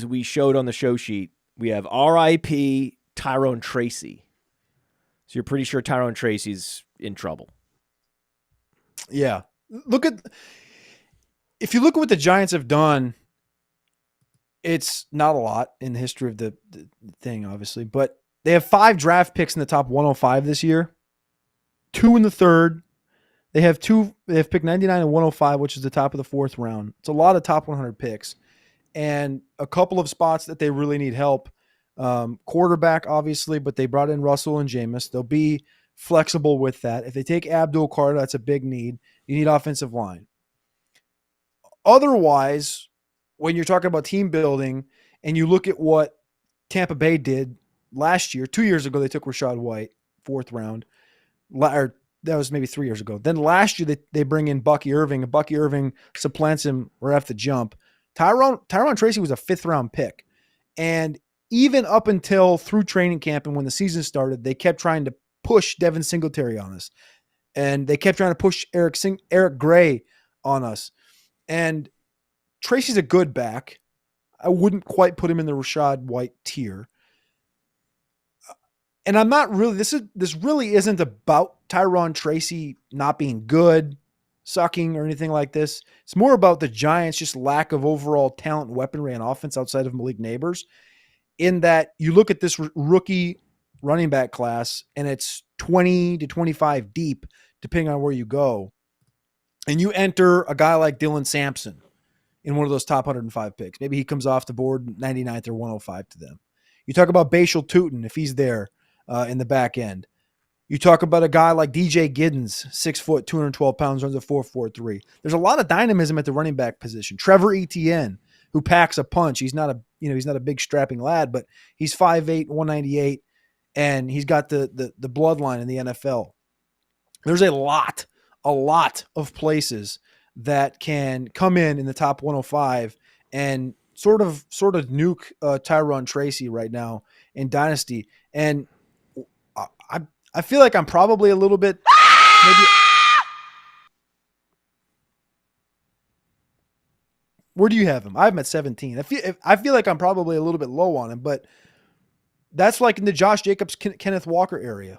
we showed on the show sheet, we have RIP Tyrone Tracy. So you're pretty sure Tyrone Tracy's in trouble. Yeah. If you look at what the Giants have done, it's not a lot in the history of the thing, obviously, but they have 5 draft picks in the top 105 this year, 2 in the 3rd. They have pick 99 and 105, which is the top of the 4th round. It's a lot of top 100 picks and a couple of spots that they really need help. Quarterback, obviously, but they brought in Russell and Jameis. They'll be flexible with that. If they take Abdul Carter, that's a big need. You need offensive line. Otherwise, when you're talking about team building and you look at what Tampa Bay did last year, 2 years ago, they took Rachaad White, 4th round. Or that was maybe 3 years ago. Then last year, they bring in Bucky Irving, and Bucky Irving supplants him right off the jump. Tyrone Tracy was a 5th round pick. And even up until through training camp and when the season started, they kept trying to push Devin Singletary on us. And they kept trying to push Eric Gray on us. And Tracy's a good back. I wouldn't quite put him in the Rachaad White tier. And I'm not really, this really isn't about Tyrone Tracy not being good. sucking or anything like this. It's more about the Giants' just lack of overall talent, weaponry, and offense outside of Malik Neighbors. In that you look at this rookie running back class and it's 20 to 25 deep, depending on where you go. And you enter a guy like Dylan Sampson in one of those top 105 picks. Maybe he comes off the board 99th or 105 to them. You talk about Bashal Tootin if he's there in the back end. You talk about a guy like DJ Giddens, 6 foot, 212 pounds, runs a 4.43. There's a lot of dynamism at the running back position. Trevor Etienne, who packs a punch. He's not a big strapping lad, but he's 5'8", 198, and he's got the bloodline in the NFL. There's a lot of places that can come in the top 105 and sort of nuke Tyrone Tracy right now in Dynasty. And I feel like I'm probably a little bit maybe. Where do you have him? I have him at 17. I feel like I'm probably a little bit low on him, but that's like in the Josh Jacobs, Kenneth Walker area.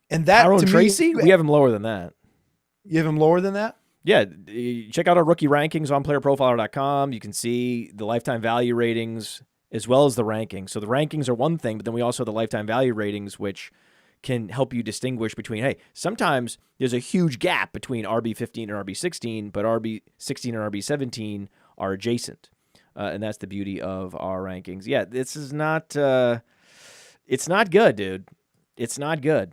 And that Tyrone to Tracy, me, we have him lower than that. You have him lower than that? Yeah, check out our rookie rankings on PlayerProfiler.com. You can see the lifetime value ratings as well as the rankings. So the rankings are one thing, but then we also have the lifetime value ratings, which can help you distinguish between, hey, sometimes there's a huge gap between RB15 and RB16, but RB16 and RB17 are adjacent. And that's the beauty of our rankings. Yeah, this is not it's not good, dude. It's not good.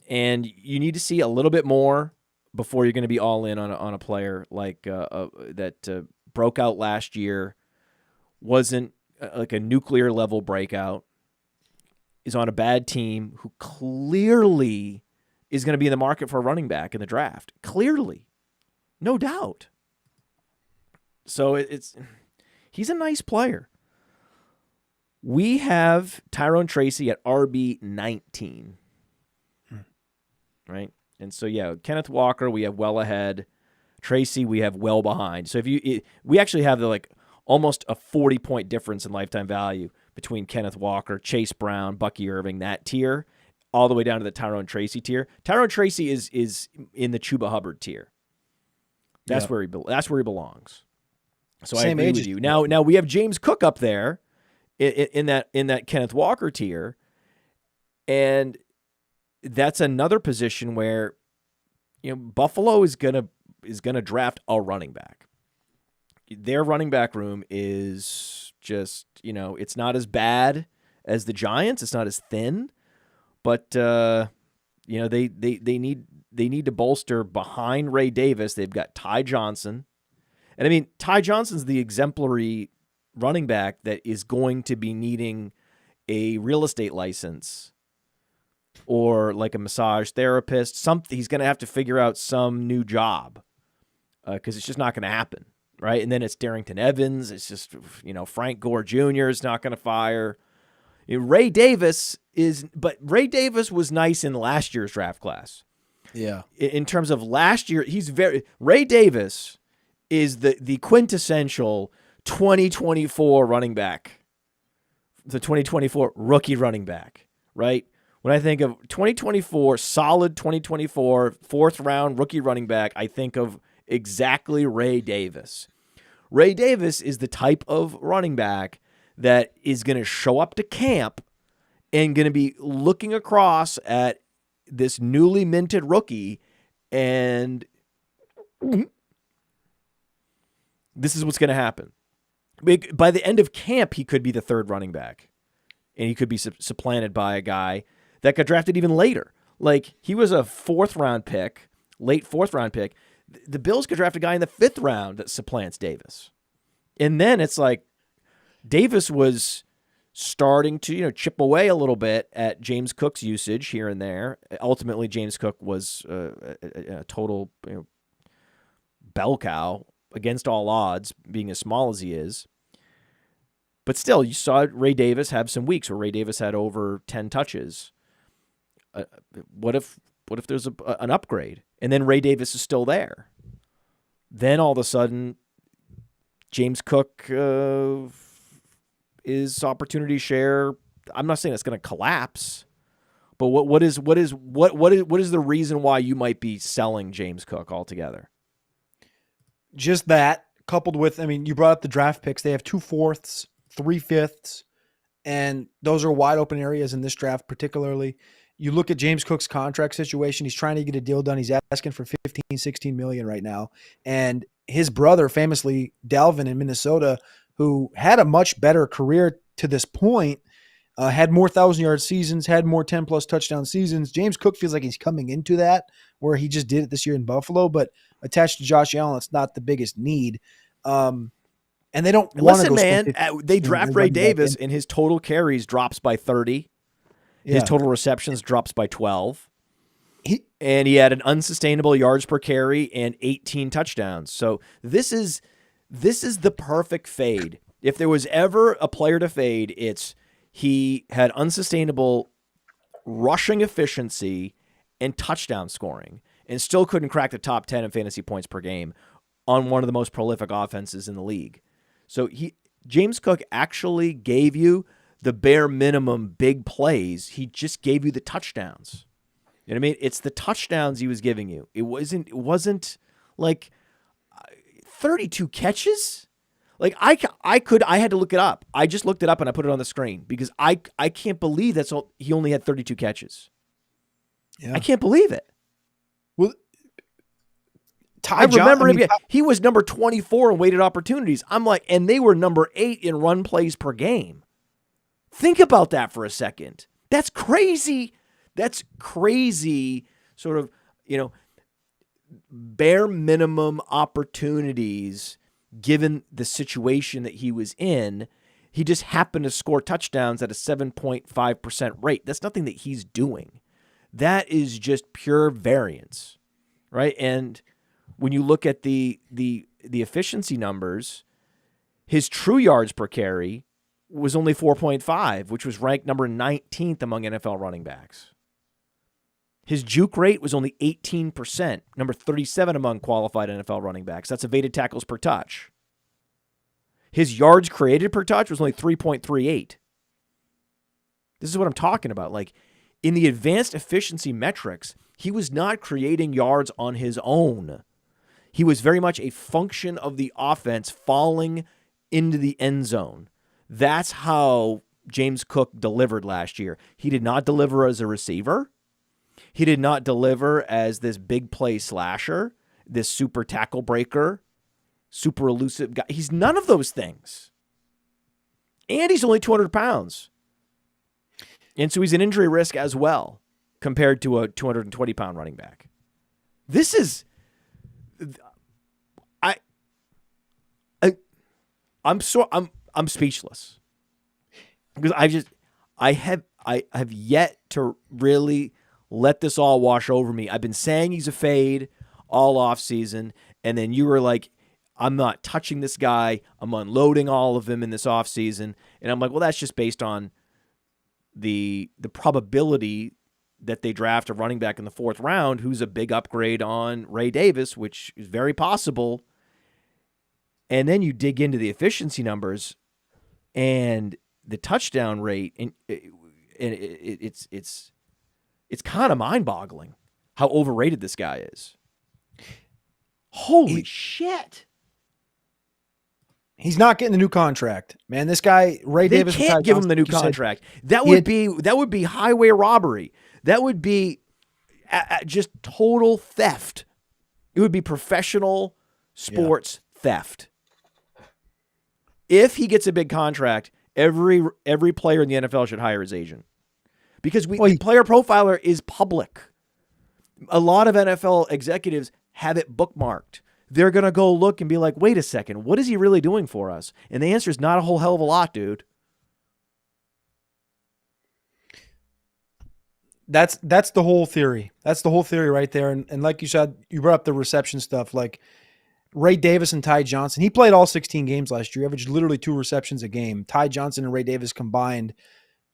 And you need to see a little bit more before you're going to be all in on a player like that broke out last year, wasn't like a nuclear level breakout, is on a bad team, who clearly is going to be in the market for a running back in the draft. Clearly. No doubt. So he's a nice player. We have Tyrone Tracy at RB19. Right? And so, yeah, Kenneth Walker, we have well ahead. Tracy, we have well behind. So we actually have almost a 40-point difference in lifetime value between Kenneth Walker, Chase Brown, Bucky Irving, that tier, all the way down to the Tyrone Tracy tier. Tyrone Tracy is in the Chuba Hubbard tier. That's where he belongs. So I agree with you. Now we have James Cook up there in that Kenneth Walker tier, and that's another position where Buffalo is gonna draft a running back. Their running back room is just, it's not as bad as the Giants. It's not as thin, but they need to bolster behind Ray Davis. They've got Ty Johnson, and I mean Ty Johnson's the exemplary running back that is going to be needing a real estate license or like a massage therapist. Something he's going to have to figure out some new job because it's just not going to happen. Right. And then it's Darrington Evans. It's just, Frank Gore Jr. is not going to fire. Ray Davis Ray Davis was nice in last year's draft class. Yeah. In terms of last year, Ray Davis is the quintessential 2024 running back, the 2024 rookie running back, right? When I think of 2024, solid 2024, fourth round rookie running back, I think of exactly Ray Davis. Ray Davis is the type of running back that is going to show up to camp and going to be looking across at this newly minted rookie, and this is what's going to happen. By the end of camp, he could be the third running back, and he could be supplanted by a guy that got drafted even later. Like, he was a late fourth round pick. The Bills could draft a guy in the fifth round that supplants Davis. And then it's like Davis was starting to, chip away a little bit at James Cook's usage here and there. Ultimately, James Cook was a total bell cow against all odds, being as small as he is. But still, you saw Ray Davis have some weeks where Ray Davis had over 10 touches. What if there's an upgrade? And then Ray Davis is still there. Then all of a sudden, James Cook is opportunity share. I'm not saying it's going to collapse, but what is the reason why you might be selling James Cook altogether? just that coupled with, I mean, you brought up the draft picks. They have 2 fourths, 3 fifths, and those are wide open areas in this draft, particularly. You look at James Cook's contract situation. He's trying to get a deal done. He's asking for 15, 16 million right now. And his brother, famously Dalvin in Minnesota, who had a much better career to this point, had more 1,000-yard seasons, had more 10-plus touchdown seasons. James Cook feels like he's coming into that, where he just did it this year in Buffalo, but attached to Josh Allen, it's not the biggest need. And they don't want to Listen, go man, spend they draft Ray Davis, in. and his total carries drops by 30. His total receptions drops by 12. And he had an unsustainable yards per carry and 18 touchdowns. So this is the perfect fade. If there was ever a player to fade, it's he had unsustainable rushing efficiency and touchdown scoring and still couldn't crack the top 10 in fantasy points per game on one of the most prolific offenses in the league. So James Cook actually gave you the bare minimum big plays. He just gave you the touchdowns. You know what I mean? It's the touchdowns he was giving you. It wasn't like 32 catches. Like I had to look it up. I just looked it up and I put it on the screen because I can't believe that's all. He only had 32 catches. Yeah. I can't believe it. Well, I remember him. He was number 24 in weighted opportunities. I'm like, and they were number 8 in run plays per game. Think about that for a second. That's crazy. That's crazy. Sort of, bare minimum opportunities given the situation that he was in. He just happened to score touchdowns at a 7.5% rate. That's nothing that he's doing. That is just pure variance, right? And when you look at the efficiency numbers, his true yards per carry was only 4.5, which was ranked number 19th among NFL running backs. His juke rate was only 18%, number 37 among qualified NFL running backs. That's evaded tackles per touch. His yards created per touch was only 3.38. This is what I'm talking about. Like, in the advanced efficiency metrics, he was not creating yards on his own. He was very much a function of the offense falling into the end zone. That's how James Cook delivered last year. He did not deliver as a receiver. He did not deliver as this big play slasher, this super tackle breaker, super elusive guy. He's none of those things. And he's only 200 pounds. And so he's an injury risk as well compared to a 220-pound running back. This is... I'm speechless because I have yet to really let this all wash over me. I've been saying he's a fade all off season, and then you were like, I'm not touching this guy. I'm unloading all of him in this off season, and I'm like, well, that's just based on the probability that they draft a running back in the 4th round who's a big upgrade on Ray Davis, which is very possible. And then you dig into the efficiency numbers and the touchdown rate, and it's kind of mind-boggling how overrated this guy is. Holy shit! He's not getting the new contract, man. This guy, Ray Davis, they can't give him the new contract. That would be highway robbery. That would be just total theft. It would be professional sports theft. If he gets a big contract, every player in the NFL should hire his agent. Because Player Profiler is public. A lot of NFL executives have it bookmarked. They're going to go look and be like, wait a second, what is he really doing for us? And the answer is not a whole hell of a lot, dude. That's the whole theory. That's the whole theory right there. And like you said, you brought up the reception stuff. Like, Ray Davis and Ty Johnson, he played all 16 games last year, averaged literally 2 receptions a game. Ty Johnson and Ray Davis combined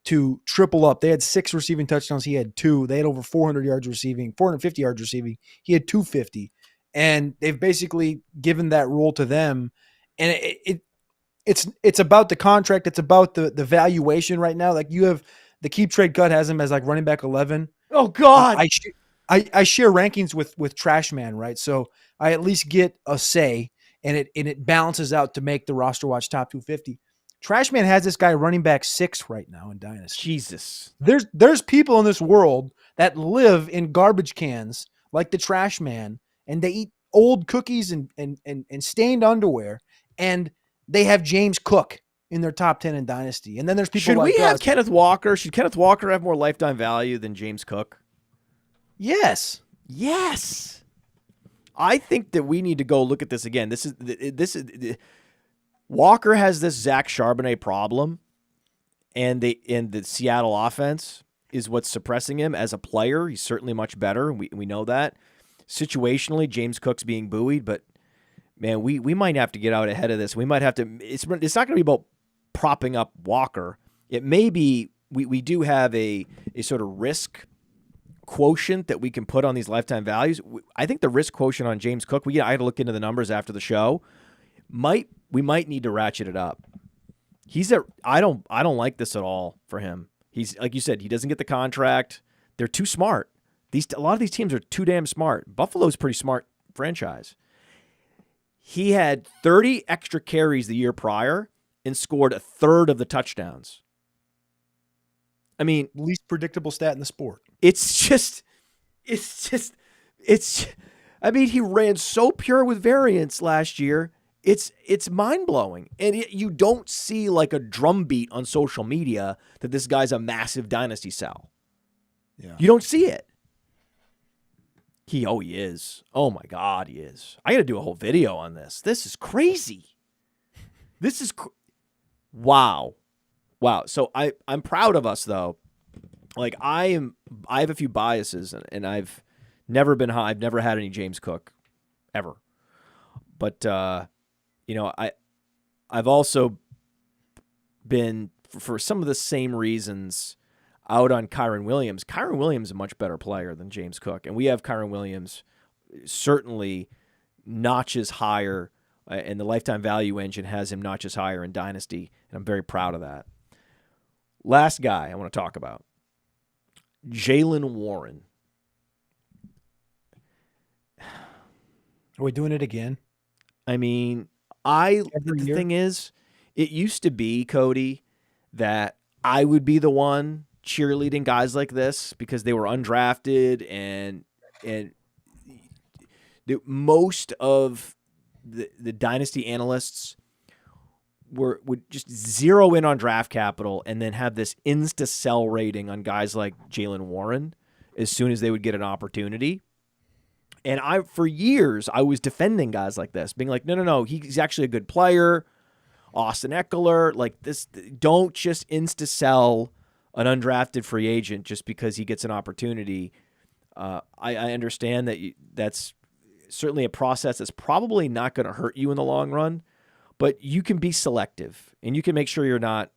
to triple up. They had 6 receiving touchdowns. He had 2. They had over 400 yards receiving, 450 yards receiving. He had 250. And they've basically given that role to them. And it's about the contract. It's about the valuation right now. Like, you have the Keep Trade Cut has him as like running back 11. Oh God. I share rankings with Trash Man, right? So I at least get a say and it balances out to make the roster watch top 250. Trashman has this guy running back 6 right now in Dynasty. Jesus. There's people in this world that live in garbage cans like the Trash Man, and they eat old cookies and stained underwear, and they have James Cook in their top 10 in Dynasty. And then there's people Should like we have us. Kenneth Walker? Should Kenneth Walker have more lifetime value than James Cook? Yes. Yes. I think that we need to go look at this again. This is Walker has this Zach Charbonnet problem, and the Seattle offense is what's suppressing him as a player. He's certainly much better. We know that. Situationally, James Cook's being buoyed, but man, we might have to get out ahead of this. We might have to. It's not going to be about propping up Walker. It may be we do have a sort of risk quotient that we can put on these lifetime values. I think the risk quotient on James Cook, I had to look into the numbers after the show. We might need to ratchet it up. I don't like this at all for him. He's, like you said, he doesn't get the contract. They're too smart. A lot of these teams are too damn smart. Buffalo's a pretty smart franchise. He had 30 extra carries the year prior and scored a third of the touchdowns. I mean, Least predictable stat in the sport. I mean, he ran so pure with variance last year. It's mind-blowing. And you don't see like a drumbeat on social media that this guy's a massive dynasty sell. Yeah. You don't see it. He is. Oh my God, he is. I got to do a whole video on this. This is crazy. Wow. So I'm proud of us though. Like I have a few biases and I've never been high. I've never had any James Cook ever. But I've also been for some of the same reasons out on Kyren Williams. Kyren Williams is a much better player than James Cook, and we have Kyren Williams certainly notches higher, and the lifetime value engine has him notches higher in Dynasty, and I'm very proud of that. Last guy I want to talk about, Jaylen Warren. Are we doing it again? I mean, thing is, it used to be, Cody, that I would be the one cheerleading guys like this because they were undrafted and most of the dynasty analysts would just zero in on draft capital and then have this insta sell rating on guys like Jaylen Warren as soon as they would get an opportunity. And for years I was defending guys like this, being like, no, he's actually a good player. Austin Eckler, like this, don't just insta sell an undrafted free agent just because he gets an opportunity. I understand that that's certainly a process that's probably not going to hurt you in the long run, but you can be selective and you can make sure you're not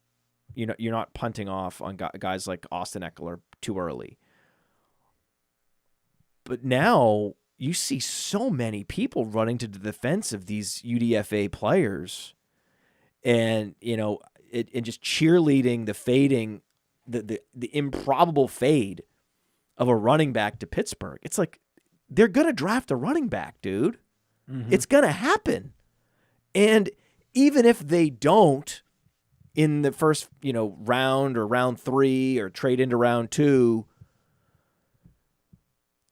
punting off on guys like Austin Eckler too early. But now you see so many people running to the defense of these UDFA players and, and just cheerleading the fading, the improbable fade of a running back to Pittsburgh. It's like, they're going to draft a running back, dude. Mm-hmm. It's going to happen. And even if they don't in the first, round or round 3 or trade into round 2,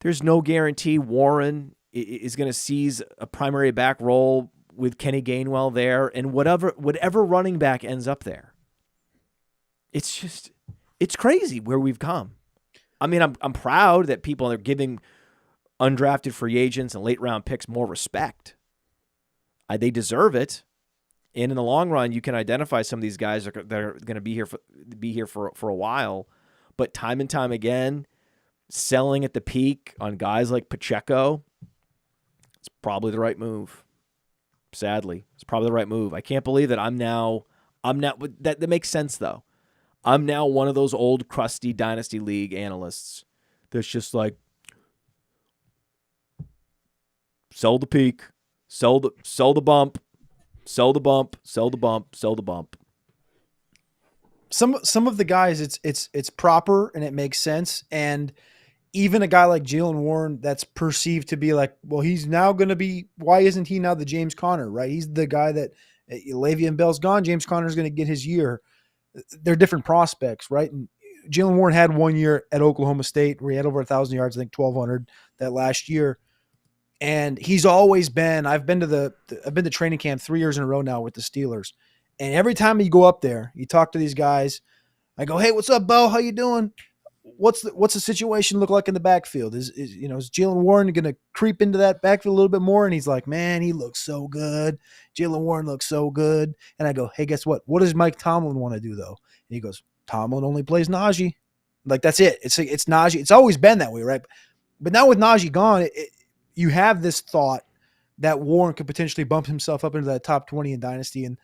there's no guarantee Warren is going to seize a primary back role with Kenny Gainwell there and whatever running back ends up there. It's crazy where we've come. I mean, I'm proud that people are giving undrafted free agents and late round picks more respect. They deserve it. And in the long run, you can identify some of these guys that are going to be here for a while. But time and time again, selling at the peak on guys like Pacheco, it's probably the right move. Sadly, it's probably the right move. I can't believe that I'm now that makes sense though. I'm now one of those old crusty Dynasty League analysts that's just like, sell the peak, sell the bump, sell the bump, sell the bump, sell the bump. Some of the guys, it's proper and it makes sense. And even a guy like Jalen Warren that's perceived to be like, well, he's now going to be, why isn't he now the James Conner, right? He's the guy that Le'Veon Bell's gone. James Conner's going to get his year. They're different prospects, right? And Jalen Warren had 1 year at Oklahoma State where he had over 1,000 yards, I think 1,200 that last year. And he's always been, I've been to training camp 3 years in a row now with the Steelers. And every time you go up there, you talk to these guys, I go, hey, what's up, Bo? How you doing? What's the situation look like in the backfield? Is Jalen Warren going to creep into that backfield a little bit more? And he's like, man, he looks so good. Jalen Warren looks so good. And I go, hey, guess what? What does Mike Tomlin want to do though? And he goes, Tomlin only plays Najee. Like, that's it. It's Najee. It's always been that way, right? But now with Najee gone, you have this thought that Warren could potentially bump himself up into that top 20 in Dynasty. And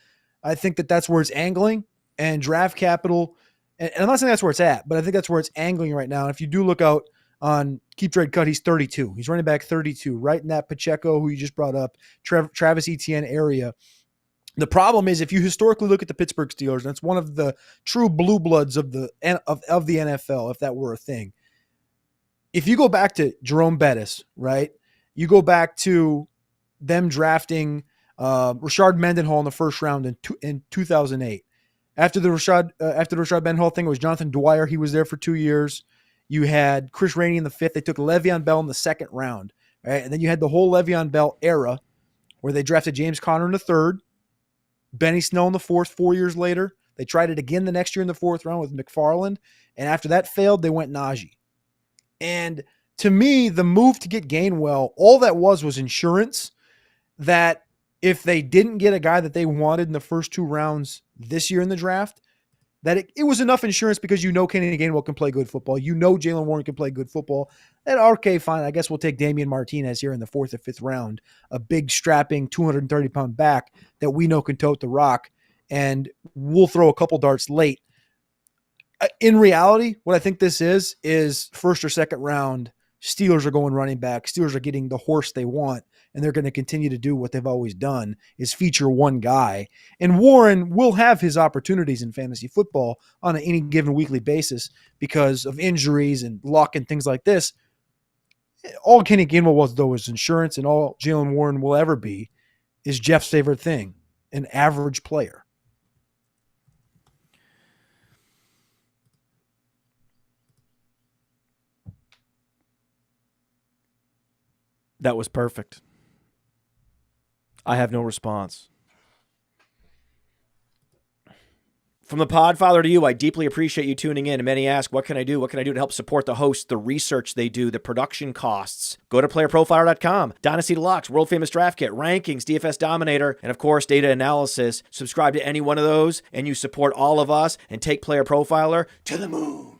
I think that that's where it's angling, and draft capital. And I'm not saying that's where it's at, but I think that's where it's angling right now. And if you do look out on Keep Trade Cut, he's 32. He's running back 32, right in that Pacheco, who you just brought up, Travis Etienne area. The problem is, if you historically look at the Pittsburgh Steelers, and it's one of the true blue bloods of the NFL, if that were a thing. If you go back to Jerome Bettis, right? You go back to them drafting Rashard Mendenhall in the first round in 2008. After the Rashard Mendenhall thing, it was Jonathan Dwyer. He was there for 2 years. You had Chris Rainey in the fifth. They took Le'Veon Bell in the second round, right? And then you had the whole Le'Veon Bell era where they drafted James Conner in the third, Benny Snell in the fourth 4 years later. They tried it again the next year in the fourth round with McFarland. And after that failed, they went Najee. And to me, the move to get Gainwell, all that was insurance that if they didn't get a guy that they wanted in the first 2 rounds this year in the draft, that it was enough insurance because Kenny Gainwell can play good football. Jalen Warren can play good football. And okay, fine. I guess we'll take Damian Martinez here in the 4th or 5th round, a big strapping 230-pound back that we know can tote the rock, and we'll throw a couple darts late. In reality, what I think this is first or second round, Steelers are going running back. Steelers are getting the horse they want, and they're going to continue to do what they've always done, is feature one guy. And Warren will have his opportunities in fantasy football on any given weekly basis because of injuries and luck and things like this. All Kenny Gainwell was, though, is insurance, and all Jalen Warren will ever be is Jeff's favorite thing, an average player. That was perfect. I have no response. From the Podfather to you, I deeply appreciate you tuning in. And many ask, what can I do? What can I do to help support the hosts, the research they do, the production costs? Go to PlayerProfiler.com, Dynasty Deluxe, World Famous Draft Kit, Rankings, DFS Dominator, and of course, Data Analysis. Subscribe to any one of those, and you support all of us and take Player Profiler to the moon.